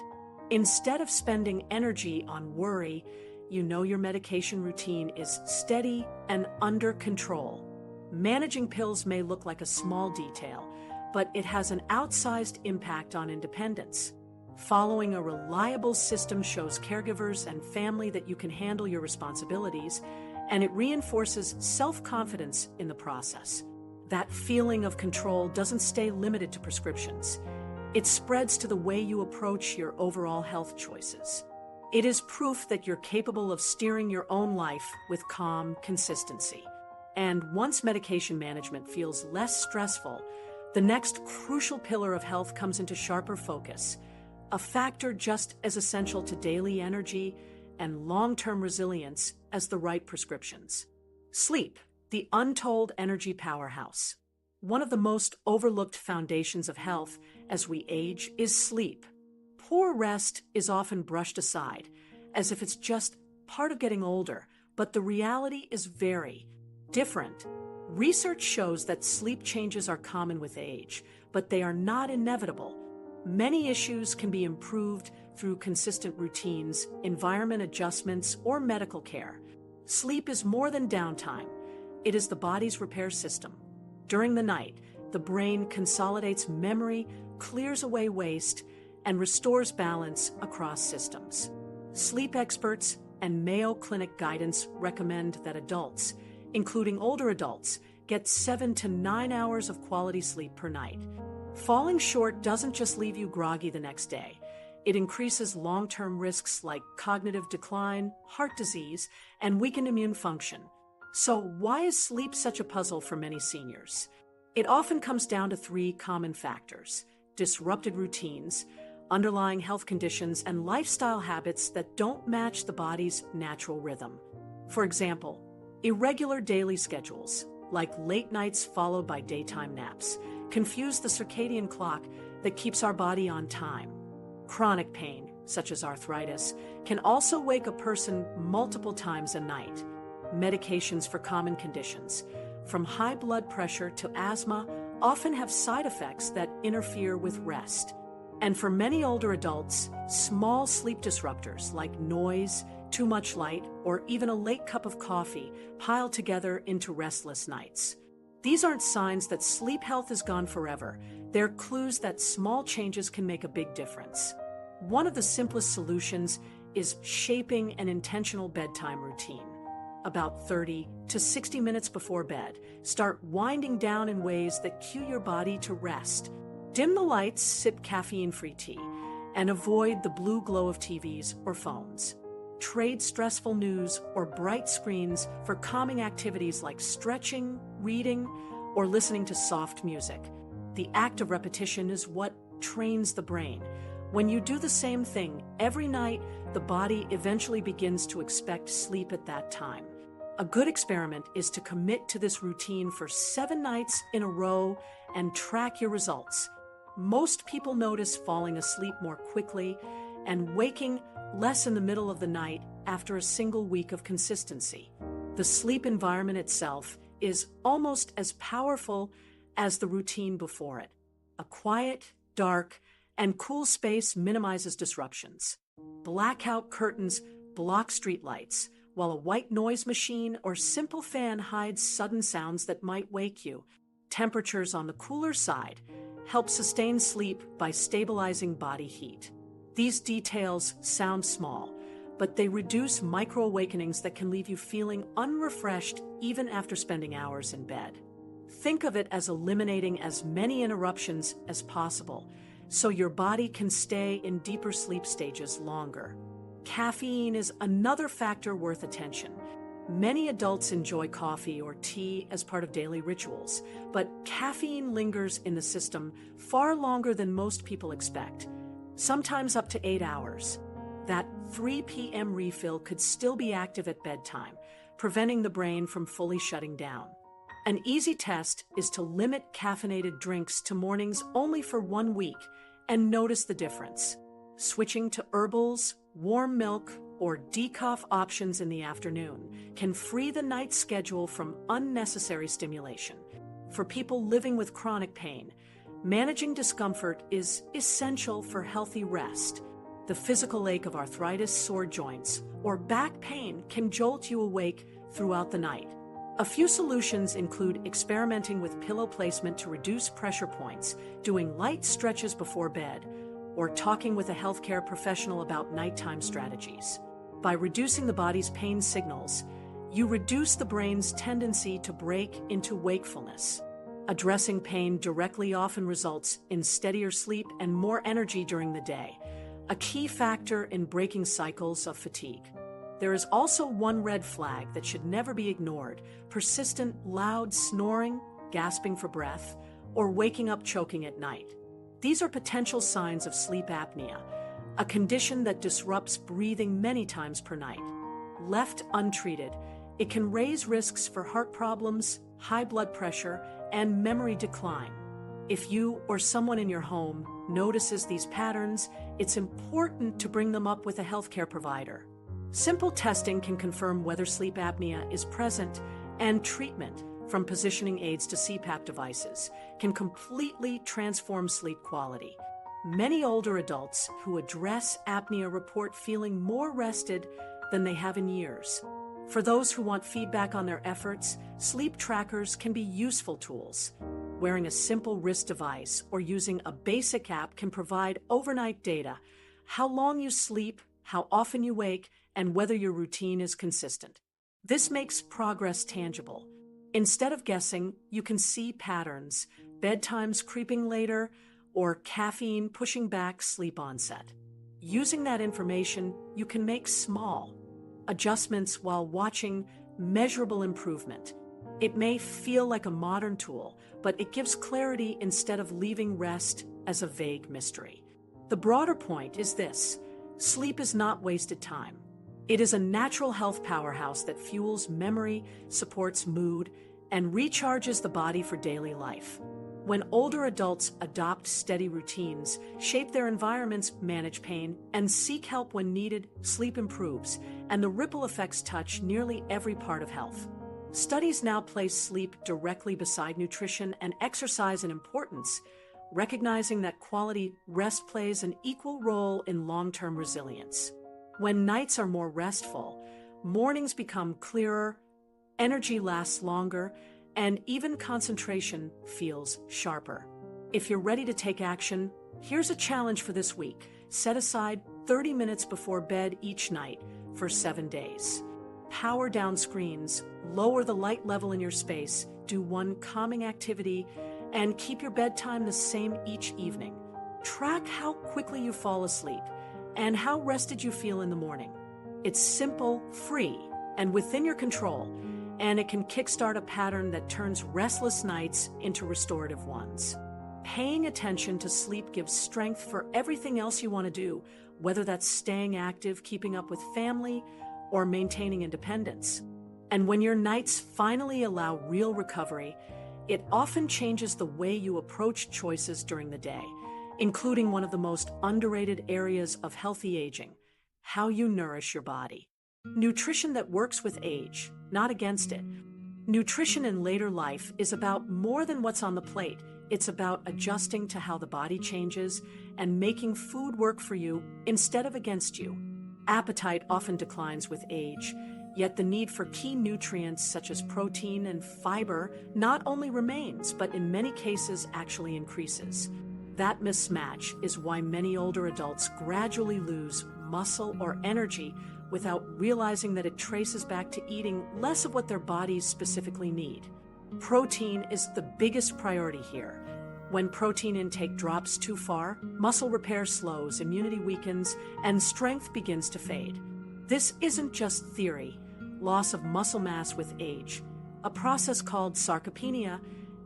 Instead of spending energy on worry, you know your medication routine is steady and under control. Managing pills may look like a small detail, but it has an outsized impact on independence. Following a reliable system shows caregivers and family that you can handle your responsibilities, and it reinforces self-confidence in the process. That feeling of control doesn't stay limited to prescriptions. It spreads to the way you approach your overall health choices. It is proof that you're capable of steering your own life with calm consistency. And once medication management feels less stressful, the next crucial pillar of health comes into sharper focus, a factor just as essential to daily energy and long-term resilience as the right prescriptions. Sleep, the untold energy powerhouse. One of the most overlooked foundations of health as we age is sleep. Poor rest is often brushed aside, as if it's just part of getting older, but the reality is very different. Research shows that sleep changes are common with age, but they are not inevitable. Many issues can be improved through consistent routines, environment adjustments, or medical care. Sleep is more than downtime. It is the body's repair system. During the night, the brain consolidates memory, clears away waste, and restores balance across systems. Sleep experts and Mayo Clinic guidance recommend that adults, including older adults, get 7 to 9 hours of quality sleep per night. Falling short doesn't just leave you groggy the next day. It increases long-term risks like cognitive decline, heart disease, and weakened immune function. So why is sleep such a puzzle for many seniors? It often comes down to 3 common factors: disrupted routines, underlying health conditions, and lifestyle habits that don't match the body's natural rhythm. For example, irregular daily schedules, like late nights followed by daytime naps, confuse the circadian clock that keeps our body on time. Chronic pain, such as arthritis, can also wake a person multiple times a night. Medications for common conditions, from high blood pressure to asthma, often have side effects that interfere with rest. And for many older adults, small sleep disruptors like noise, too much light, or even a late cup of coffee pile together into restless nights. These aren't signs that sleep health is gone forever. They're clues that small changes can make a big difference. One of the simplest solutions is shaping an intentional bedtime routine. About 30 to 60 minutes before bed, start winding down in ways that cue your body to rest. Dim the lights, sip caffeine-free tea, and avoid the blue glow of TVs or phones. Trade stressful news or bright screens for calming activities like stretching, reading, or listening to soft music. The act of repetition is what trains the brain. When you do the same thing every night, the body eventually begins to expect sleep at that time. A good experiment is to commit to this routine for 7 nights in a row and track your results. Most people notice falling asleep more quickly and waking less in the middle of the night after a single week of consistency. The sleep environment itself is almost as powerful as the routine before it. A quiet, dark, and cool space minimizes disruptions. Blackout curtains block streetlights, while a white noise machine or simple fan hides sudden sounds that might wake you. Temperatures on the cooler side help sustain sleep by stabilizing body heat. These details sound small, but they reduce micro-awakenings that can leave you feeling unrefreshed even after spending hours in bed. Think of it as eliminating as many interruptions as possible, so your body can stay in deeper sleep stages longer. Caffeine is another factor worth attention. Many adults enjoy coffee or tea as part of daily rituals, but caffeine lingers in the system far longer than most people expect, sometimes up to 8 hours. That 3 p.m. refill could still be active at bedtime, preventing the brain from fully shutting down. An easy test is to limit caffeinated drinks to mornings only for 1 week and notice the difference. Switching to herbals, warm milk, or decaf options in the afternoon can free the night schedule from unnecessary stimulation. For people living with chronic pain, managing discomfort is essential for healthy rest. The physical ache of arthritis, sore joints, or back pain can jolt you awake throughout the night. A few solutions include experimenting with pillow placement to reduce pressure points, doing light stretches before bed, or talking with a healthcare professional about nighttime strategies. By reducing the body's pain signals, you reduce the brain's tendency to break into wakefulness. Addressing pain directly often results in steadier sleep and more energy during the day, a key factor in breaking cycles of fatigue. There is also one red flag that should never be ignored: persistent, loud snoring, gasping for breath, or waking up choking at night. These are potential signs of sleep apnea, a condition that disrupts breathing many times per night. Left untreated, it can raise risks for heart problems, high blood pressure, and memory decline. If you or someone in your home notices these patterns, it's important to bring them up with a healthcare provider. Simple testing can confirm whether sleep apnea is present, and treatment, from positioning aids to CPAP devices, can completely transform sleep quality. Many older adults who address apnea report feeling more rested than they have in years. For those who want feedback on their efforts, sleep trackers can be useful tools. Wearing a simple wrist device or using a basic app can provide overnight data: how long you sleep, how often you wake, and whether your routine is consistent. This makes progress tangible. Instead of guessing, you can see patterns: bedtimes creeping later, or caffeine pushing back sleep onset. Using that information, you can make small adjustments while watching measurable improvement. It may feel like a modern tool, but it gives clarity instead of leaving rest as a vague mystery. The broader point is this: sleep is not wasted time. It is a natural health powerhouse that fuels memory, supports mood, and recharges the body for daily life. When older adults adopt steady routines, shape their environments, manage pain, and seek help when needed, sleep improves, and the ripple effects touch nearly every part of health. Studies now place sleep directly beside nutrition and exercise in importance, recognizing that quality rest plays an equal role in long-term resilience. When nights are more restful, mornings become clearer, energy lasts longer, and even concentration feels sharper. If you're ready to take action, here's a challenge for this week. Set aside 30 minutes before bed each night for 7 days. Power down screens, lower the light level in your space, do one calming activity, and keep your bedtime the same each evening. Track how quickly you fall asleep and how rested you feel in the morning. It's simple, free, and within your control, and it can kickstart a pattern that turns restless nights into restorative ones. Paying attention to sleep gives strength for everything else you want to do, whether that's staying active, keeping up with family, or maintaining independence. And when your nights finally allow real recovery, it often changes the way you approach choices during the day, including one of the most underrated areas of healthy aging: how you nourish your body. Nutrition that works with age, not against it. Nutrition in later life is about more than what's on the plate. It's about adjusting to how the body changes and making food work for you instead of against you. Appetite often declines with age, yet the need for key nutrients such as protein and fiber not only remains, but in many cases actually increases. That mismatch is why many older adults gradually lose muscle or energy without realizing that it traces back to eating less of what their bodies specifically need. Protein is the biggest priority here. When protein intake drops too far, muscle repair slows, immunity weakens, and strength begins to fade. This isn't just theory. Loss of muscle mass with age, a process called sarcopenia,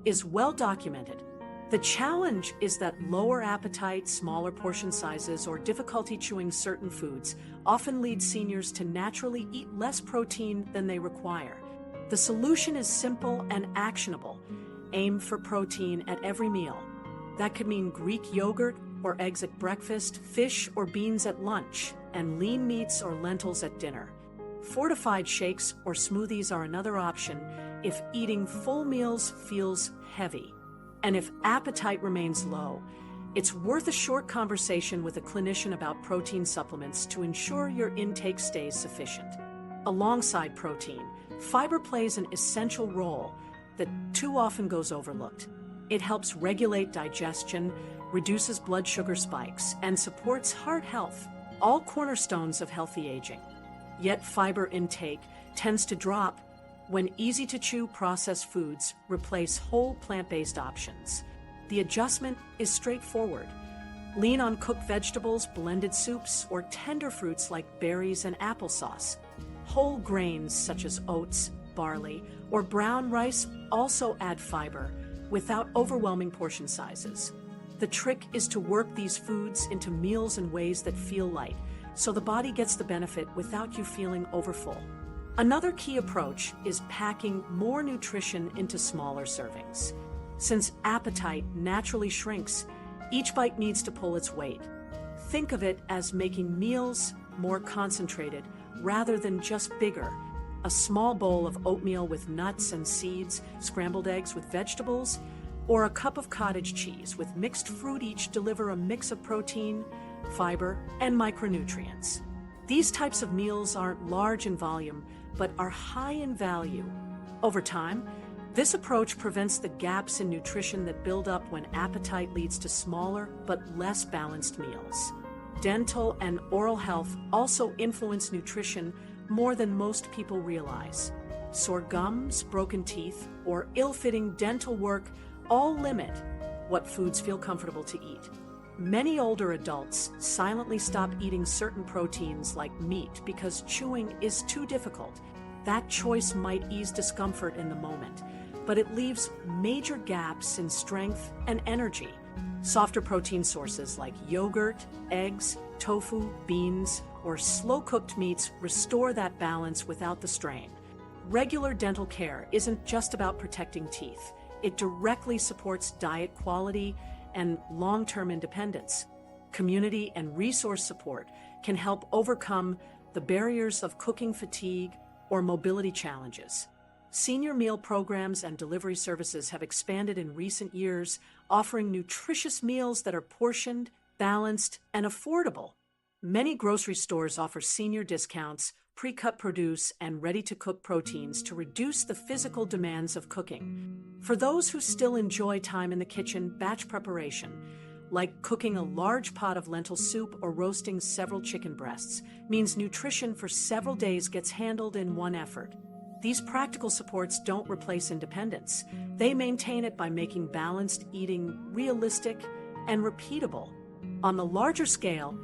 is well documented. The challenge is that lower appetite, smaller portion sizes, or difficulty chewing certain foods often lead seniors to naturally eat less protein than they require. The solution is simple and actionable. Aim for protein at every meal. That could mean Greek yogurt or eggs at breakfast, fish or beans at lunch, and lean meats or lentils at dinner. Fortified shakes or smoothies are another option if eating full meals feels heavy. And if appetite remains low, it's worth a short conversation with a clinician about protein supplements to ensure your intake stays sufficient. Alongside protein, fiber plays an essential role that too often goes overlooked. It helps regulate digestion, reduces blood sugar spikes, and supports heart health, all cornerstones of healthy aging. Yet fiber intake tends to drop when easy-to-chew processed foods replace whole plant-based options. The adjustment is straightforward. Lean on cooked vegetables, blended soups, or tender fruits like berries and applesauce. Whole grains such as oats, barley, or brown rice also add fiber without overwhelming portion sizes. The trick is to work these foods into meals in ways that feel light, so the body gets the benefit without you feeling overfull. Another key approach is packing more nutrition into smaller servings. Since appetite naturally shrinks, each bite needs to pull its weight. Think of it as making meals more concentrated rather than just bigger. A small bowl of oatmeal with nuts and seeds, scrambled eggs with vegetables, or a cup of cottage cheese with mixed fruit each deliver a mix of protein, fiber, and micronutrients. These types of meals aren't large in volume, but are high in value. Over time, this approach prevents the gaps in nutrition that build up when appetite leads to smaller but less balanced meals. Dental and oral health also influence nutrition more than most people realize. Sore gums, broken teeth, or ill-fitting dental work all limit what foods feel comfortable to eat. Many older adults silently stop eating certain proteins like meat because chewing is too difficult. That choice might ease discomfort in the moment, but it leaves major gaps in strength and energy. Softer protein sources like yogurt, eggs, tofu, beans, or slow-cooked meats restore that balance without the strain. Regular dental care isn't just about protecting teeth. It directly supports diet quality and long-term independence. Community and resource support can help overcome the barriers of cooking fatigue or mobility challenges. Senior meal programs and delivery services have expanded in recent years, offering nutritious meals that are portioned, balanced, and affordable. Many grocery stores offer senior discounts, pre-cut produce, and ready-to-cook proteins to reduce the physical demands of cooking. For those who still enjoy time in the kitchen, batch preparation, like cooking a large pot of lentil soup or roasting several chicken breasts, means nutrition for several days gets handled in one effort. These practical supports don't replace independence. They maintain it by making balanced eating realistic and repeatable. On the larger scale,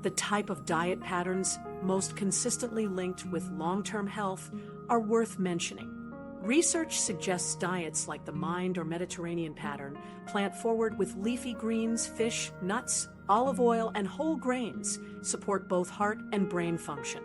the type of diet patterns most consistently linked with long-term health are worth mentioning. Research suggests diets like the Mind or Mediterranean pattern, plant-forward with leafy greens, fish, nuts, olive oil, and whole grains, support both heart and brain function.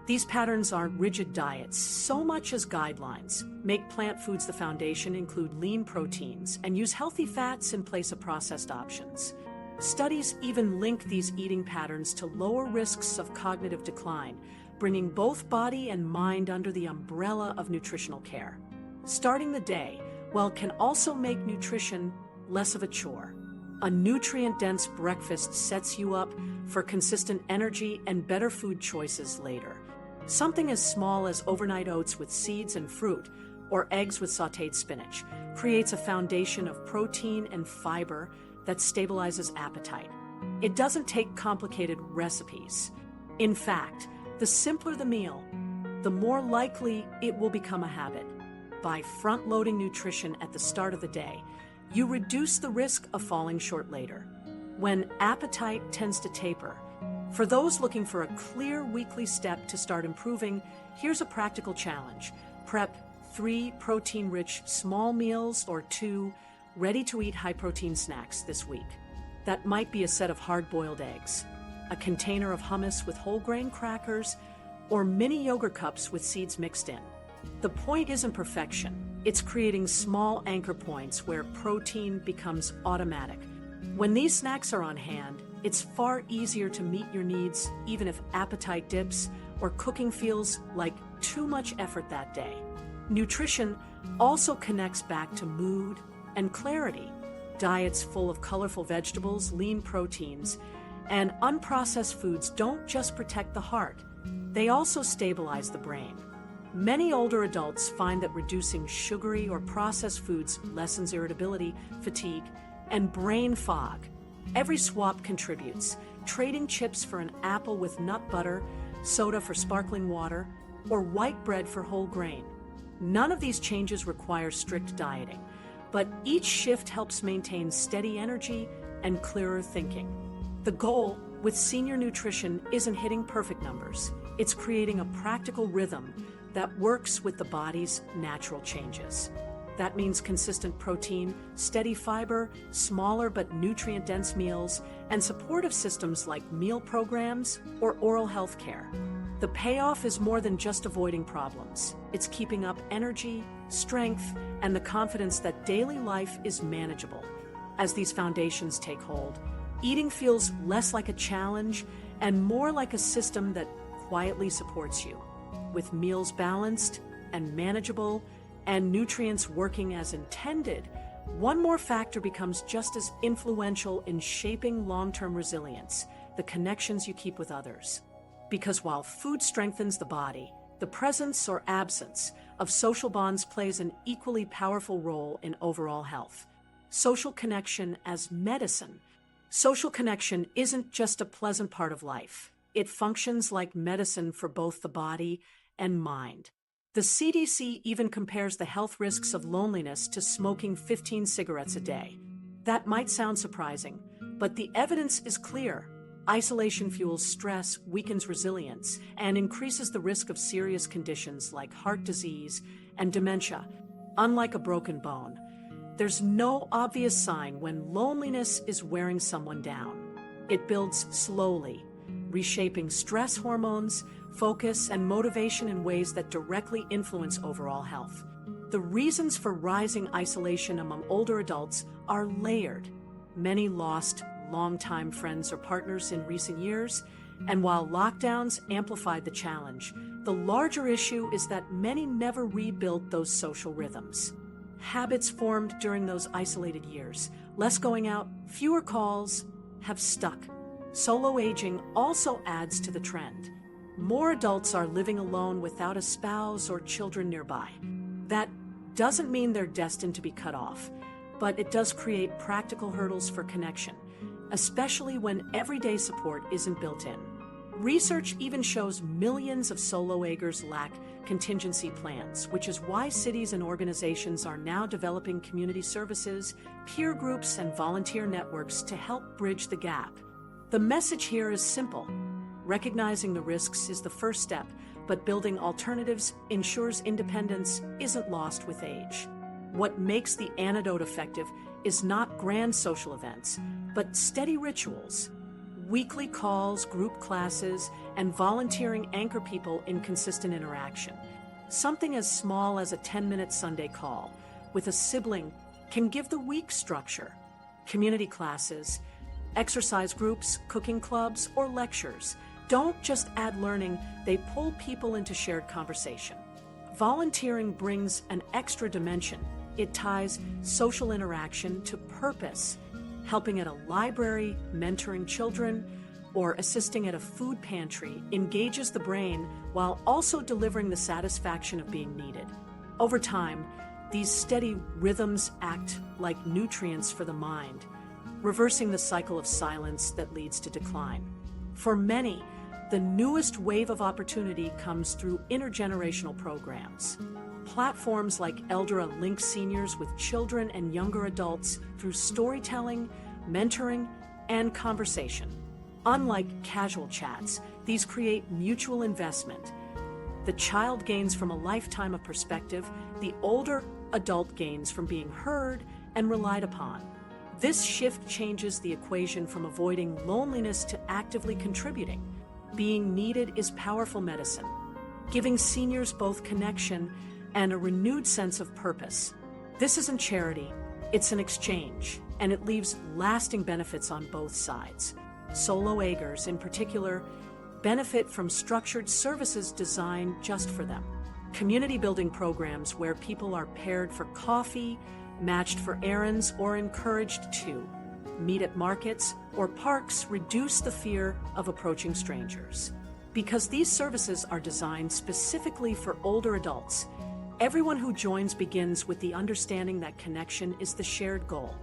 These patterns aren't rigid diets so much as guidelines. Make plant foods the foundation, include lean proteins, and use healthy fats in place of processed options. Studies even link these eating patterns to lower risks of cognitive decline, bringing both body and mind under the umbrella of nutritional care. Starting the day, can also make nutrition less of a chore. A nutrient-dense breakfast sets you up for consistent energy and better food choices later. Something as small as overnight oats with seeds and fruit, or eggs with sautéed spinach, creates a foundation of protein and fiber that stabilizes appetite. It doesn't take complicated recipes. In fact, the simpler the meal, the more likely it will become a habit. By front-loading nutrition at the start of the day, you reduce the risk of falling short later, when appetite tends to taper. For those looking for a clear weekly step to start improving, here's a practical challenge. Prep 3 protein-rich small meals or 2 ready-to-eat high-protein snacks this week. That might be a set of hard-boiled eggs, a container of hummus with whole grain crackers, or mini yogurt cups with seeds mixed in. The point isn't perfection. It's creating small anchor points where protein becomes automatic. When these snacks are on hand, it's far easier to meet your needs even if appetite dips or cooking feels like too much effort that day. Nutrition also connects back to mood and clarity. Diets full of colorful vegetables, lean proteins, and unprocessed foods don't just protect the heart, they also stabilize the brain. Many older adults find that reducing sugary or processed foods lessens irritability, fatigue, and brain fog. Every swap contributes. Trading chips for an apple with nut butter, soda for sparkling water, or white bread for whole grain. None of these changes require strict dieting, but each shift helps maintain steady energy and clearer thinking. The goal with senior nutrition isn't hitting perfect numbers. It's creating a practical rhythm that works with the body's natural changes. That means consistent protein, steady fiber, smaller but nutrient-dense meals, and supportive systems like meal programs or oral health care. The payoff is more than just avoiding problems. It's keeping up energy, strength, and the confidence that daily life is manageable. As these foundations take hold, eating feels less like a challenge and more like a system that quietly supports you. With meals balanced and manageable, and nutrients working as intended, one more factor becomes just as influential in shaping long-term resilience: the connections you keep with others. Because while food strengthens the body, the presence or absence of social bonds plays an equally powerful role in overall health. Social connection as medicine. Social connection isn't just a pleasant part of life. It functions like medicine for both the body and mind. The CDC even compares the health risks of loneliness to smoking 15 cigarettes a day. That might sound surprising, but the evidence is clear. Isolation fuels stress, weakens resilience, and increases the risk of serious conditions like heart disease and dementia. Unlike a broken bone, there's no obvious sign when loneliness is wearing someone down. It builds slowly, reshaping stress hormones, focus, and motivation in ways that directly influence overall health. The reasons for rising isolation among older adults are layered. Many lost longtime friends or partners in recent years, And while lockdowns amplified the challenge, the larger issue is that many never rebuilt those social rhythms. Habits formed during those isolated years, less going out, fewer calls, have stuck. Solo aging also adds to the trend. More adults are living alone without a spouse or children nearby. That doesn't mean they're destined to be cut off, but it does create practical hurdles for connection, especially when everyday support isn't built in. Research even shows millions of solo agers lack contingency plans, which is why cities and organizations are now developing community services, peer groups, and volunteer networks to help bridge the gap. The message here is simple. Recognizing the risks is the first step, but building alternatives ensures independence isn't lost with age. What makes the antidote effective is not grand social events, but steady rituals. Weekly calls, group classes, and volunteering anchor people in consistent interaction. Something as small as a 10-minute Sunday call with a sibling can give the week structure. Community classes, exercise groups, cooking clubs, or lectures don't just add learning, they pull people into shared conversation. Volunteering brings an extra dimension. It ties social interaction to purpose. Helping at a library, mentoring children, or assisting at a food pantry engages the brain while also delivering the satisfaction of being needed. Over time, these steady rhythms act like nutrients for the mind, reversing the cycle of silence that leads to decline. For many, the newest wave of opportunity comes through intergenerational programs. Platforms like Eldera link seniors with children and younger adults through storytelling, mentoring, and conversation. Unlike casual chats, these create mutual investment. The child gains from a lifetime of perspective, the older adult gains from being heard and relied upon. This shift changes the equation from avoiding loneliness to actively contributing. Being needed is powerful medicine, giving seniors both connection and a renewed sense of purpose. This isn't charity, it's an exchange, and it leaves lasting benefits on both sides. Solo agers, in particular, benefit from structured services designed just for them. Community building programs where people are paired for coffee, matched for errands, or encouraged to meet at markets or parks reduce the fear of approaching strangers. Because these services are designed specifically for older adults, everyone who joins begins with the understanding that connection is the shared goal.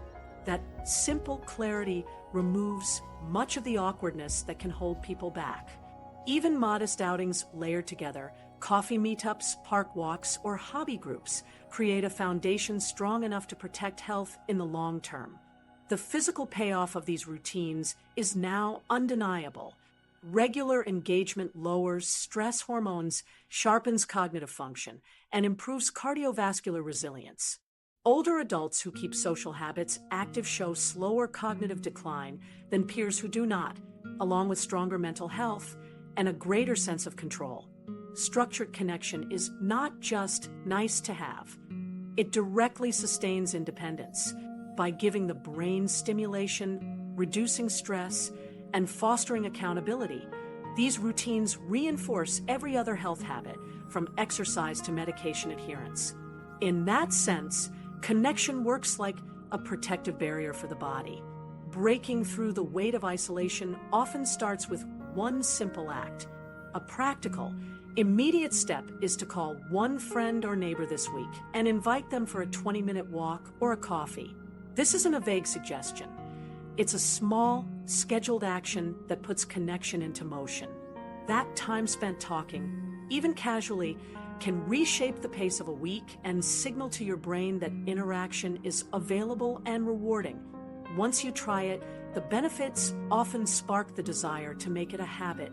That simple clarity removes much of the awkwardness that can hold people back. Even modest outings layered together, coffee meetups, park walks, or hobby groups create a foundation strong enough to protect health in the long term. The physical payoff of these routines is now undeniable. Regular engagement lowers stress hormones, sharpens cognitive function, and improves cardiovascular resilience. Older adults who keep social habits active show slower cognitive decline than peers who do not, along with stronger mental health and a greater sense of control. Structured connection is not just nice to have. It directly sustains independence by giving the brain stimulation, reducing stress, and fostering accountability. These routines reinforce every other health habit, from exercise to medication adherence. In that sense, connection works like a protective barrier for the body. Breaking through the weight of isolation often starts with one simple act. A practical, immediate step is to call one friend or neighbor this week and invite them for a 20-minute walk or a coffee. This isn't a vague suggestion. It's a small, scheduled action that puts connection into motion. That time spent talking, even casually, can reshape the pace of a week and signal to your brain that interaction is available and rewarding. Once you try it, the benefits often spark the desire to make it a habit.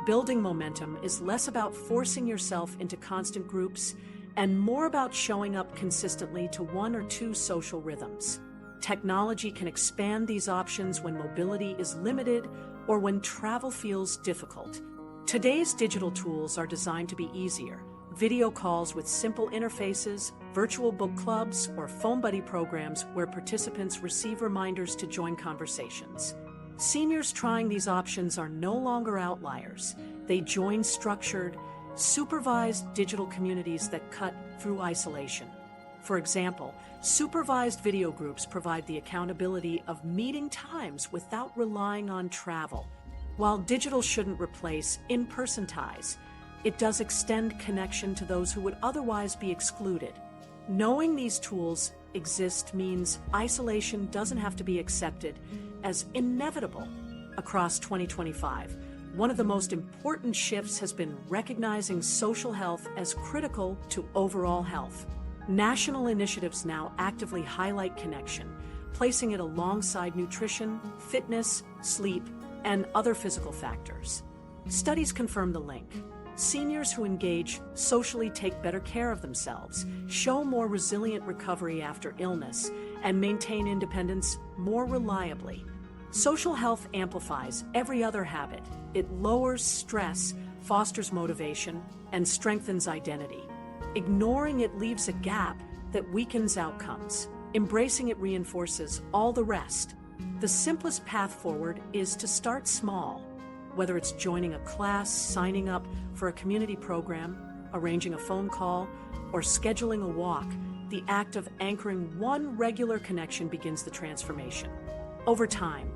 Building momentum is less about forcing yourself into constant groups and more about showing up consistently to one or two social rhythms. Technology can expand these options when mobility is limited or when travel feels difficult. Today's digital tools are designed to be easier. Video calls with simple interfaces, virtual book clubs, or phone buddy programs where participants receive reminders to join conversations. Seniors trying these options are no longer outliers. They join structured, supervised digital communities that cut through isolation. For example, supervised video groups provide the accountability of meeting times without relying on travel. While digital shouldn't replace in-person ties, it does extend connection to those who would otherwise be excluded. Knowing these tools exist means isolation doesn't have to be accepted as inevitable. Across 2025, one of the most important shifts has been recognizing social health as critical to overall health. National initiatives now actively highlight connection, placing it alongside nutrition, fitness, sleep, and other physical factors. Studies confirm the link. Seniors who engage socially take better care of themselves, show more resilient recovery after illness, and maintain independence more reliably. Social health amplifies every other habit. It lowers stress, fosters motivation, and strengthens identity. Ignoring it leaves a gap that weakens outcomes. Embracing it reinforces all the rest. The simplest path forward is to start small. Whether it's joining a class, signing up for a community program, arranging a phone call, or scheduling a walk, the act of anchoring one regular connection begins the transformation. Over time,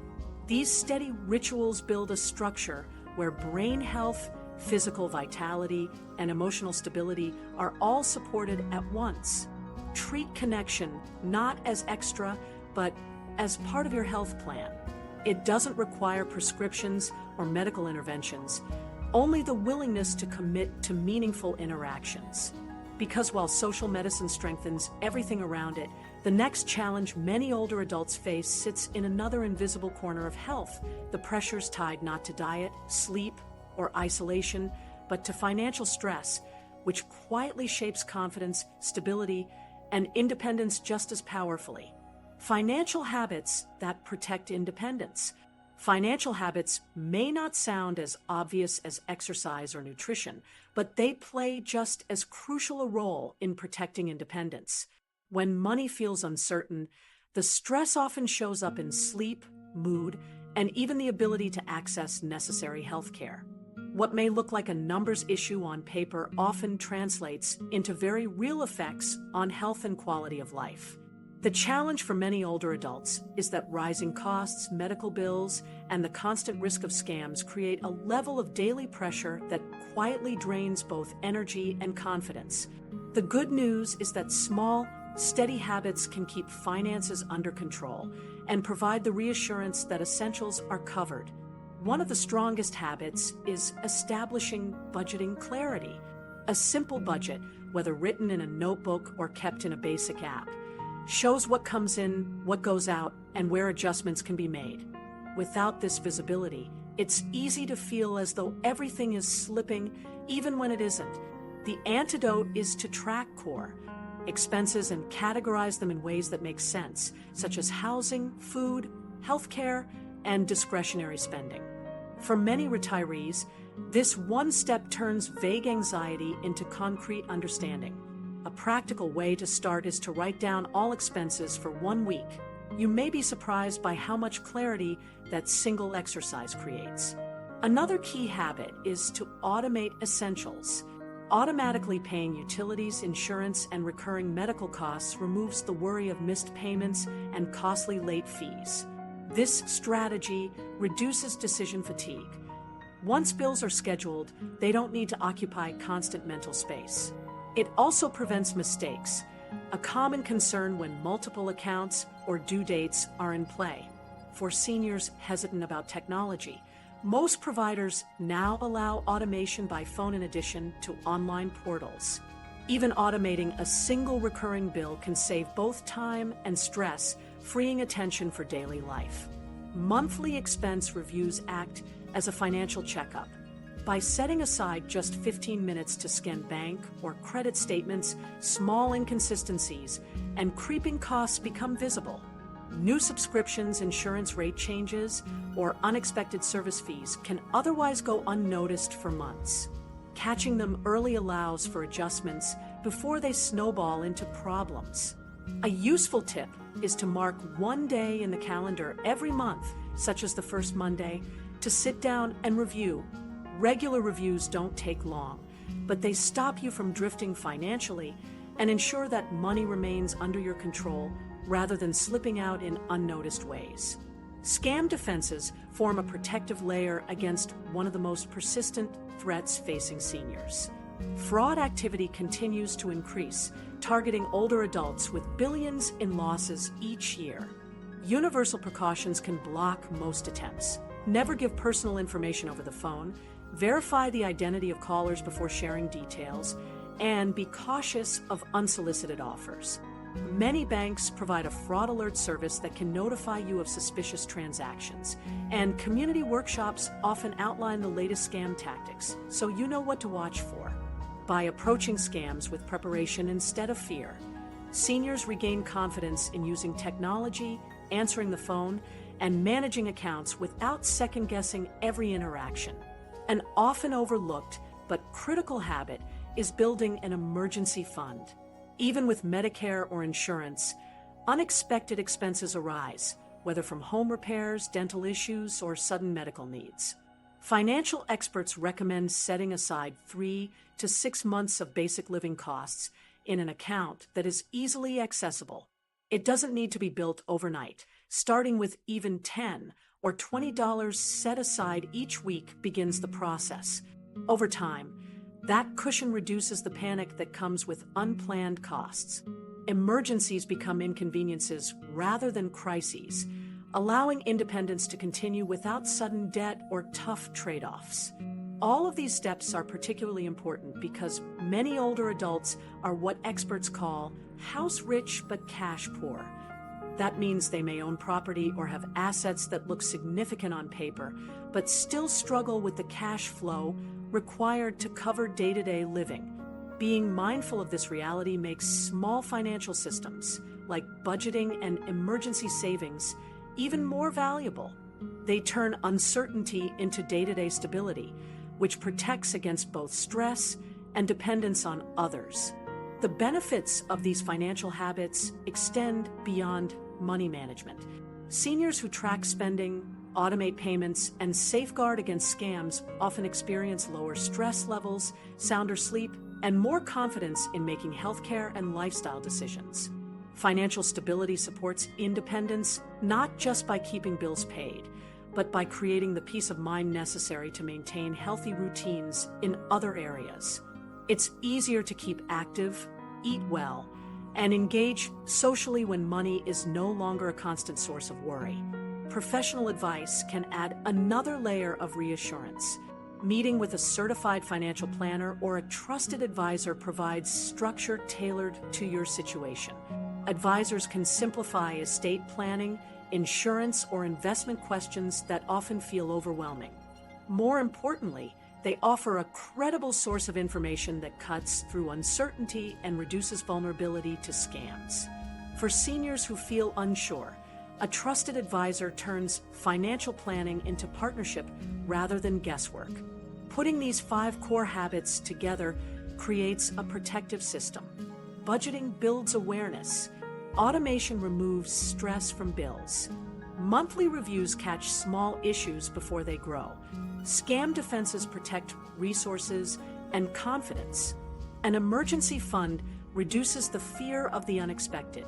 these steady rituals build a structure where brain health, physical vitality, and emotional stability are all supported at once. Treat connection not as extra, but as part of your health plan. It doesn't require prescriptions or medical interventions, only the willingness to commit to meaningful interactions. Because while social medicine strengthens everything around it, the next challenge many older adults face sits in another invisible corner of health, the pressures tied not to diet, sleep, or isolation, but to financial stress, which quietly shapes confidence, stability, and independence just as powerfully. Financial habits that protect independence. Financial habits may not sound as obvious as exercise or nutrition, but they play just as crucial a role in protecting independence. When money feels uncertain, the stress often shows up in sleep, mood, and even the ability to access necessary health care. What may look like a numbers issue on paper often translates into very real effects on health and quality of life. The challenge for many older adults is that rising costs, medical bills, and the constant risk of scams create a level of daily pressure that quietly drains both energy and confidence. The good news is that small, steady habits can keep finances under control and provide the reassurance that essentials are covered. One of the strongest habits is establishing budgeting clarity. A simple budget, whether written in a notebook or kept in a basic app, shows what comes in, what goes out, and where adjustments can be made. Without this visibility, it's easy to feel as though everything is slipping, even when it isn't. The antidote is to track core expenses and categorize them in ways that make sense, such as housing, food, healthcare, and discretionary spending. For many retirees, this one step turns vague anxiety into concrete understanding. A practical way to start is to write down all expenses for 1 week. You may be surprised by how much clarity that single exercise creates. Another key habit is to automate essentials. Automatically paying utilities, insurance, and recurring medical costs removes the worry of missed payments and costly late fees. This strategy reduces decision fatigue. Once bills are scheduled, they don't need to occupy constant mental space. It also prevents mistakes, a common concern when multiple accounts or due dates are in play. For seniors hesitant about technology, most providers now allow automation by phone in addition to online portals. Even automating a single recurring bill can save both time and stress, freeing attention for daily life. Monthly expense reviews act as a financial checkup. By setting aside just 15 minutes to scan bank or credit statements, small inconsistencies and creeping costs become visible. New subscriptions, insurance rate changes, or unexpected service fees can otherwise go unnoticed for months. Catching them early allows for adjustments before they snowball into problems. A useful tip is to mark one day in the calendar every month such as the first Monday, to sit down and review. Regular reviews don't take long, but they stop you from drifting financially and ensure that money remains under your control rather than slipping out in unnoticed ways. Scam defenses form a protective layer against one of the most persistent threats facing seniors. Fraud activity continues to increase, targeting older adults with billions in losses each year. Universal precautions can block most attempts. Never give personal information over the phone, verify the identity of callers before sharing details, and be cautious of unsolicited offers. Many banks provide a fraud alert service that can notify you of suspicious transactions, and community workshops often outline the latest scam tactics, so you know what to watch for. By approaching scams with preparation instead of fear, seniors regain confidence in using technology, answering the phone, and managing accounts without second-guessing every interaction. An often overlooked but critical habit is building an emergency fund. Even with Medicare or insurance, unexpected expenses arise, whether from home repairs, dental issues, or sudden medical needs. Financial experts recommend setting aside 3 to 6 months of basic living costs in an account that is easily accessible. It doesn't need to be built overnight. Starting with even $10 or $20 set aside each week begins the process. Over time, that cushion reduces the panic that comes with unplanned costs. Emergencies become inconveniences rather than crises, allowing independence to continue without sudden debt or tough trade-offs. All of these steps are particularly important because many older adults are what experts call house rich but cash poor. That means they may own property or have assets that look significant on paper, but still struggle with the cash flow required to cover day-to-day living. Being mindful of this reality makes small financial systems, like budgeting and emergency savings, even more valuable. They turn uncertainty into day-to-day stability, which protects against both stress and dependence on others. The benefits of these financial habits extend beyond money management. Seniors who track spending, automate payments, and safeguard against scams often experience lower stress levels, sounder sleep, and more confidence in making healthcare and lifestyle decisions. Financial stability supports independence not just by keeping bills paid, but by creating the peace of mind necessary to maintain healthy routines in other areas. It's easier to keep active, eat well, and engage socially when money is no longer a constant source of worry. Professional advice can add another layer of reassurance. Meeting with a certified financial planner or a trusted advisor provides structure tailored to your situation. Advisors can simplify estate planning, insurance, or investment questions that often feel overwhelming. More importantly, they offer a credible source of information that cuts through uncertainty and reduces vulnerability to scams. For seniors who feel unsure, a trusted advisor turns financial planning into partnership rather than guesswork. Putting these 5 core habits together creates a protective system. Budgeting builds awareness. Automation removes stress from bills. Monthly reviews catch small issues before they grow. Scam defenses protect resources and confidence. An emergency fund reduces the fear of the unexpected.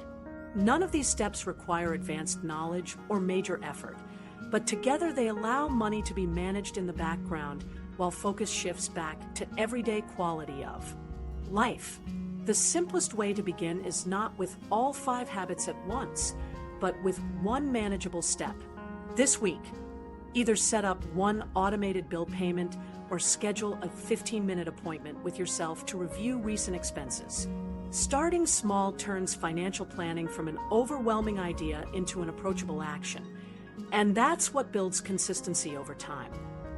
None of these steps require advanced knowledge or major effort, but together they allow money to be managed in the background while focus shifts back to everyday quality of life. The simplest way to begin is not with all 5 habits at once, but with one manageable step. This week, either set up one automated bill payment or schedule a 15-minute appointment with yourself to review recent expenses. Starting small turns financial planning from an overwhelming idea into an approachable action. And that's what builds consistency over time.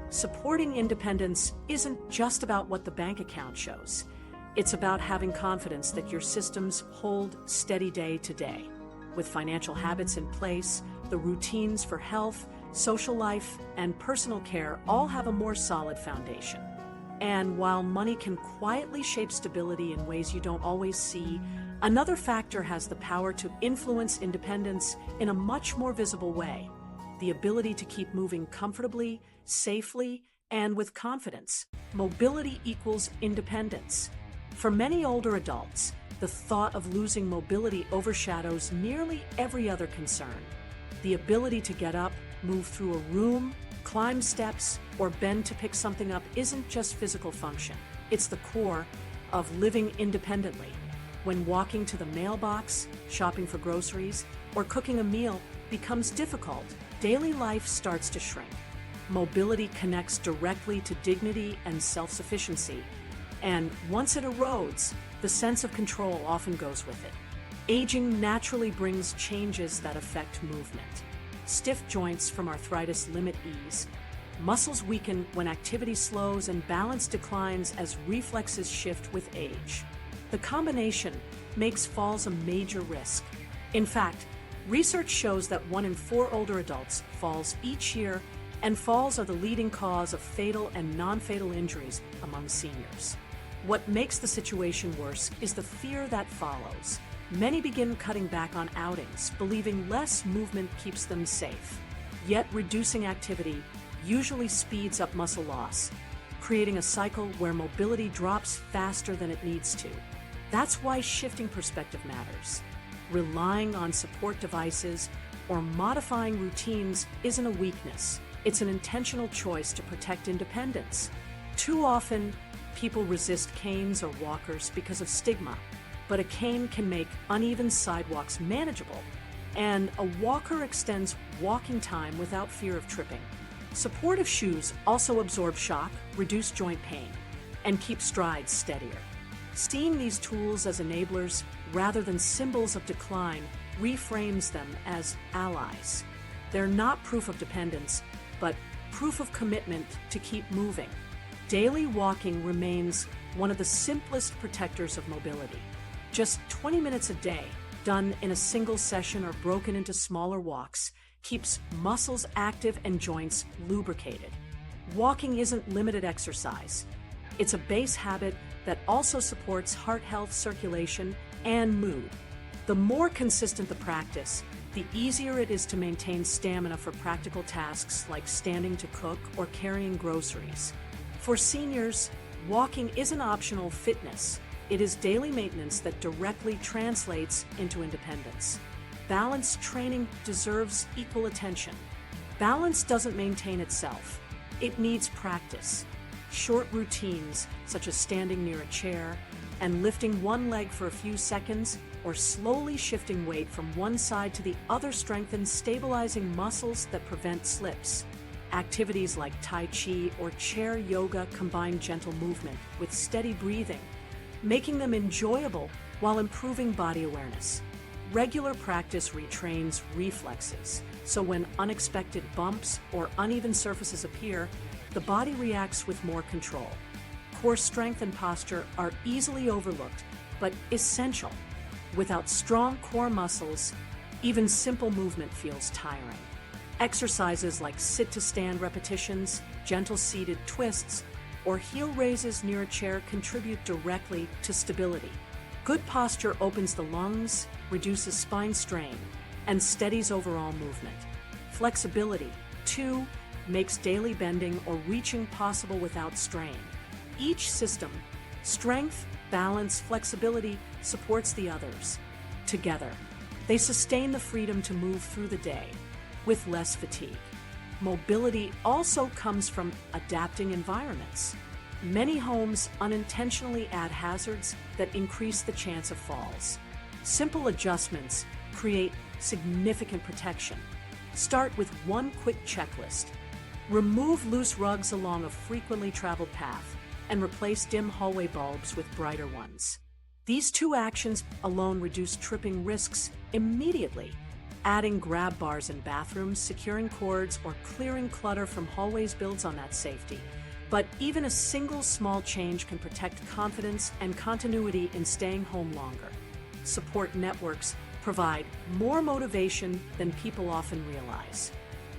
Supporting independence isn't just about what the bank account shows. It's about having confidence that your systems hold steady day to day. With financial habits in place, the routines for health, social life, and personal care all have a more solid foundation. And while money can quietly shape stability in ways you don't always see, another factor has the power to influence independence in a much more visible way: the ability to keep moving comfortably, safely, and with confidence. Mobility equals independence. For many older adults, the thought of losing mobility overshadows nearly every other concern. The ability to get up, move through a room, climb steps, or bend to pick something up isn't just physical function. It's the core of living independently. When walking to the mailbox, shopping for groceries, or cooking a meal becomes difficult, daily life starts to shrink. Mobility connects directly to dignity and self-sufficiency, and once it erodes, the sense of control often goes with it. Aging naturally brings changes that affect movement. Stiff joints from arthritis limit ease. Muscles weaken when activity slows, and balance declines as reflexes shift with age. The combination makes falls a major risk. In fact, research shows that 1 in 4 older adults falls each year, and falls are the leading cause of fatal and non-fatal injuries among seniors. What makes the situation worse is the fear that follows. Many begin cutting back on outings, believing less movement keeps them safe. Yet reducing activity usually speeds up muscle loss, creating a cycle where mobility drops faster than it needs to. That's why shifting perspective matters. Relying on support devices or modifying routines isn't a weakness. It's an intentional choice to protect independence. Too often, people resist canes or walkers because of stigma, but a cane can make uneven sidewalks manageable, and a walker extends walking time without fear of tripping. Supportive shoes also absorb shock, reduce joint pain, and keep strides steadier. Seeing these tools as enablers rather than symbols of decline reframes them as allies. They're not proof of dependence, but proof of commitment to keep moving. Daily walking remains one of the simplest protectors of mobility. Just 20 minutes a day, done in a single session or broken into smaller walks, keeps muscles active and joints lubricated. Walking isn't limited exercise. It's a base habit that also supports heart health, circulation, and mood. The more consistent the practice, the easier it is to maintain stamina for practical tasks like standing to cook or carrying groceries. For seniors, walking isn't optional fitness. It is daily maintenance that directly translates into independence. Balance training deserves equal attention. Balance doesn't maintain itself. It needs practice. Short routines, such as standing near a chair and lifting one leg for a few seconds, or slowly shifting weight from one side to the other, strengthen stabilizing muscles that prevent slips. Activities like Tai Chi or chair yoga combine gentle movement with steady breathing, making them enjoyable while improving body awareness. Regular practice retrains reflexes, so when unexpected bumps or uneven surfaces appear, the body reacts with more control. Core strength and posture are easily overlooked, but essential. Without strong core muscles, even simple movement feels tiring. Exercises like sit-to-stand repetitions, gentle seated twists, or heel raises near a chair contribute directly to stability. Good posture opens the lungs, reduces spine strain, and steadies overall movement. Flexibility, too, makes daily bending or reaching possible without strain. Each system, strength, balance, flexibility, supports the others. Together, they sustain the freedom to move through the day with less fatigue. Mobility also comes from adapting environments. Many homes unintentionally add hazards that increase the chance of falls. Simple adjustments create significant protection. Start with one quick checklist. Remove loose rugs along a frequently traveled path and replace dim hallway bulbs with brighter ones. These 2 actions alone reduce tripping risks immediately. Adding grab bars in bathrooms, securing cords, or clearing clutter from hallways builds on that safety. But even a single small change can protect confidence and continuity in staying home longer. Support networks provide more motivation than people often realize.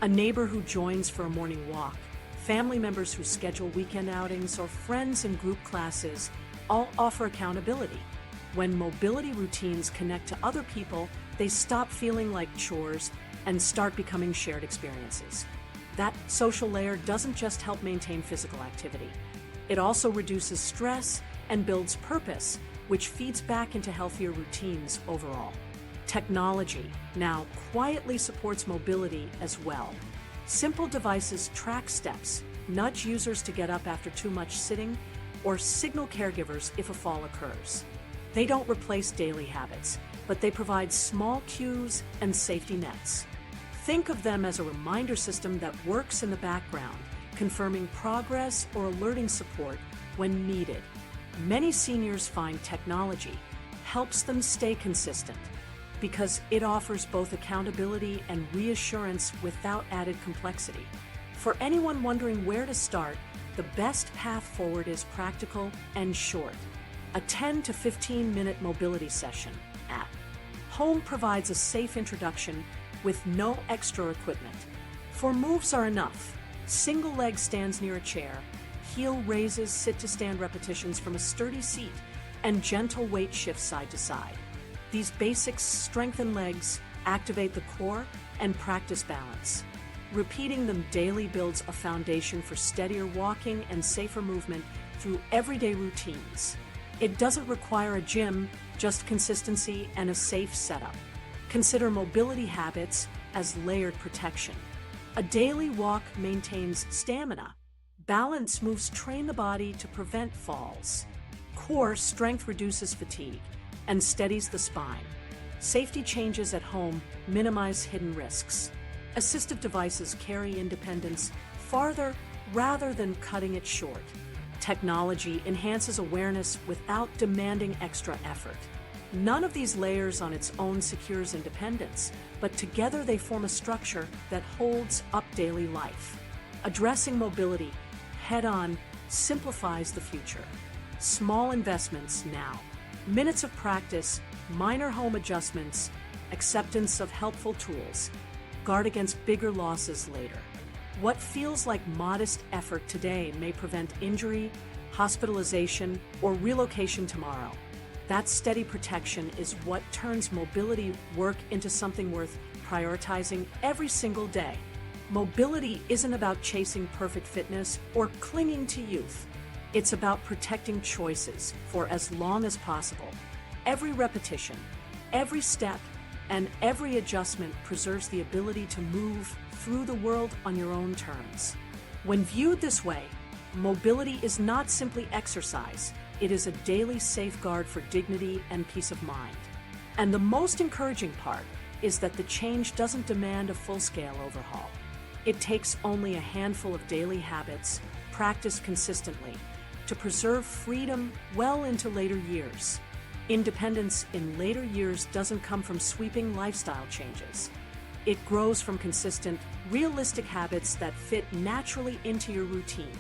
A neighbor who joins for a morning walk, family members who schedule weekend outings, or friends in group classes all offer accountability. When mobility routines connect to other people, they stop feeling like chores and start becoming shared experiences. That social layer doesn't just help maintain physical activity. It also reduces stress and builds purpose, which feeds back into healthier routines overall. Technology now quietly supports mobility as well. Simple devices track steps, nudge users to get up after too much sitting, or signal caregivers if a fall occurs. They don't replace daily habits, but they provide small cues and safety nets. Think of them as a reminder system that works in the background, confirming progress or alerting support when needed. Many seniors find technology helps them stay consistent because it offers both accountability and reassurance without added complexity. For anyone wondering where to start, the best path forward is practical and short. A 10 to 15-minute mobility session at home provides a safe introduction with no extra equipment. 4 moves are enough. Single leg stands near a chair, heel raises sit-to-stand repetitions from a sturdy seat, and gentle weight shifts side to side. These basics strengthen legs, activate the core, and practice balance. Repeating them daily builds a foundation for steadier walking and safer movement through everyday routines. It doesn't require a gym, just consistency and a safe setup. Consider mobility habits as layered protection. A daily walk maintains stamina. Balance moves train the body to prevent falls. Core strength reduces fatigue and steadies the spine. Safety changes at home minimize hidden risks. Assistive devices carry independence farther rather than cutting it short. Technology enhances awareness without demanding extra effort. None of these layers on its own secures independence, but together they form a structure that holds up daily life. Addressing mobility head-on simplifies the future. Small investments now. Minutes of practice, minor home adjustments, acceptance of helpful tools. Guard against bigger losses later. What feels like modest effort today may prevent injury, hospitalization, or relocation tomorrow. That steady protection is what turns mobility work into something worth prioritizing every single day. Mobility isn't about chasing perfect fitness or clinging to youth. It's about protecting choices for as long as possible. Every repetition, every step, and every adjustment preserves the ability to move through the world on your own terms. When viewed this way, mobility is not simply exercise. It is a daily safeguard for dignity and peace of mind. And the most encouraging part is that the change doesn't demand a full-scale overhaul. It takes only a handful of daily habits, practiced consistently, to preserve freedom well into later years. Independence in later years doesn't come from sweeping lifestyle changes. It grows from consistent, realistic habits that fit naturally into your routine.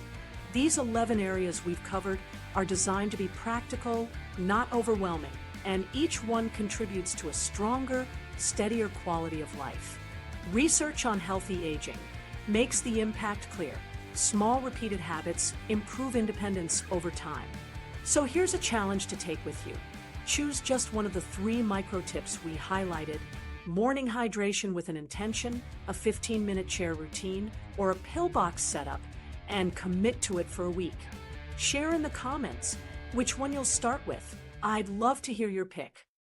These 11 areas we've covered are designed to be practical, not overwhelming, and each one contributes to a stronger, steadier quality of life. Research on healthy aging makes the impact clear. Small repeated habits improve independence over time. So here's a challenge to take with you. Choose just one of the 3 micro tips we highlighted: morning hydration with an intention, a 15-minute chair routine, or a pillbox setup, and commit to it for a week. Share in the comments which one you'll start with. I'd love to hear your pick.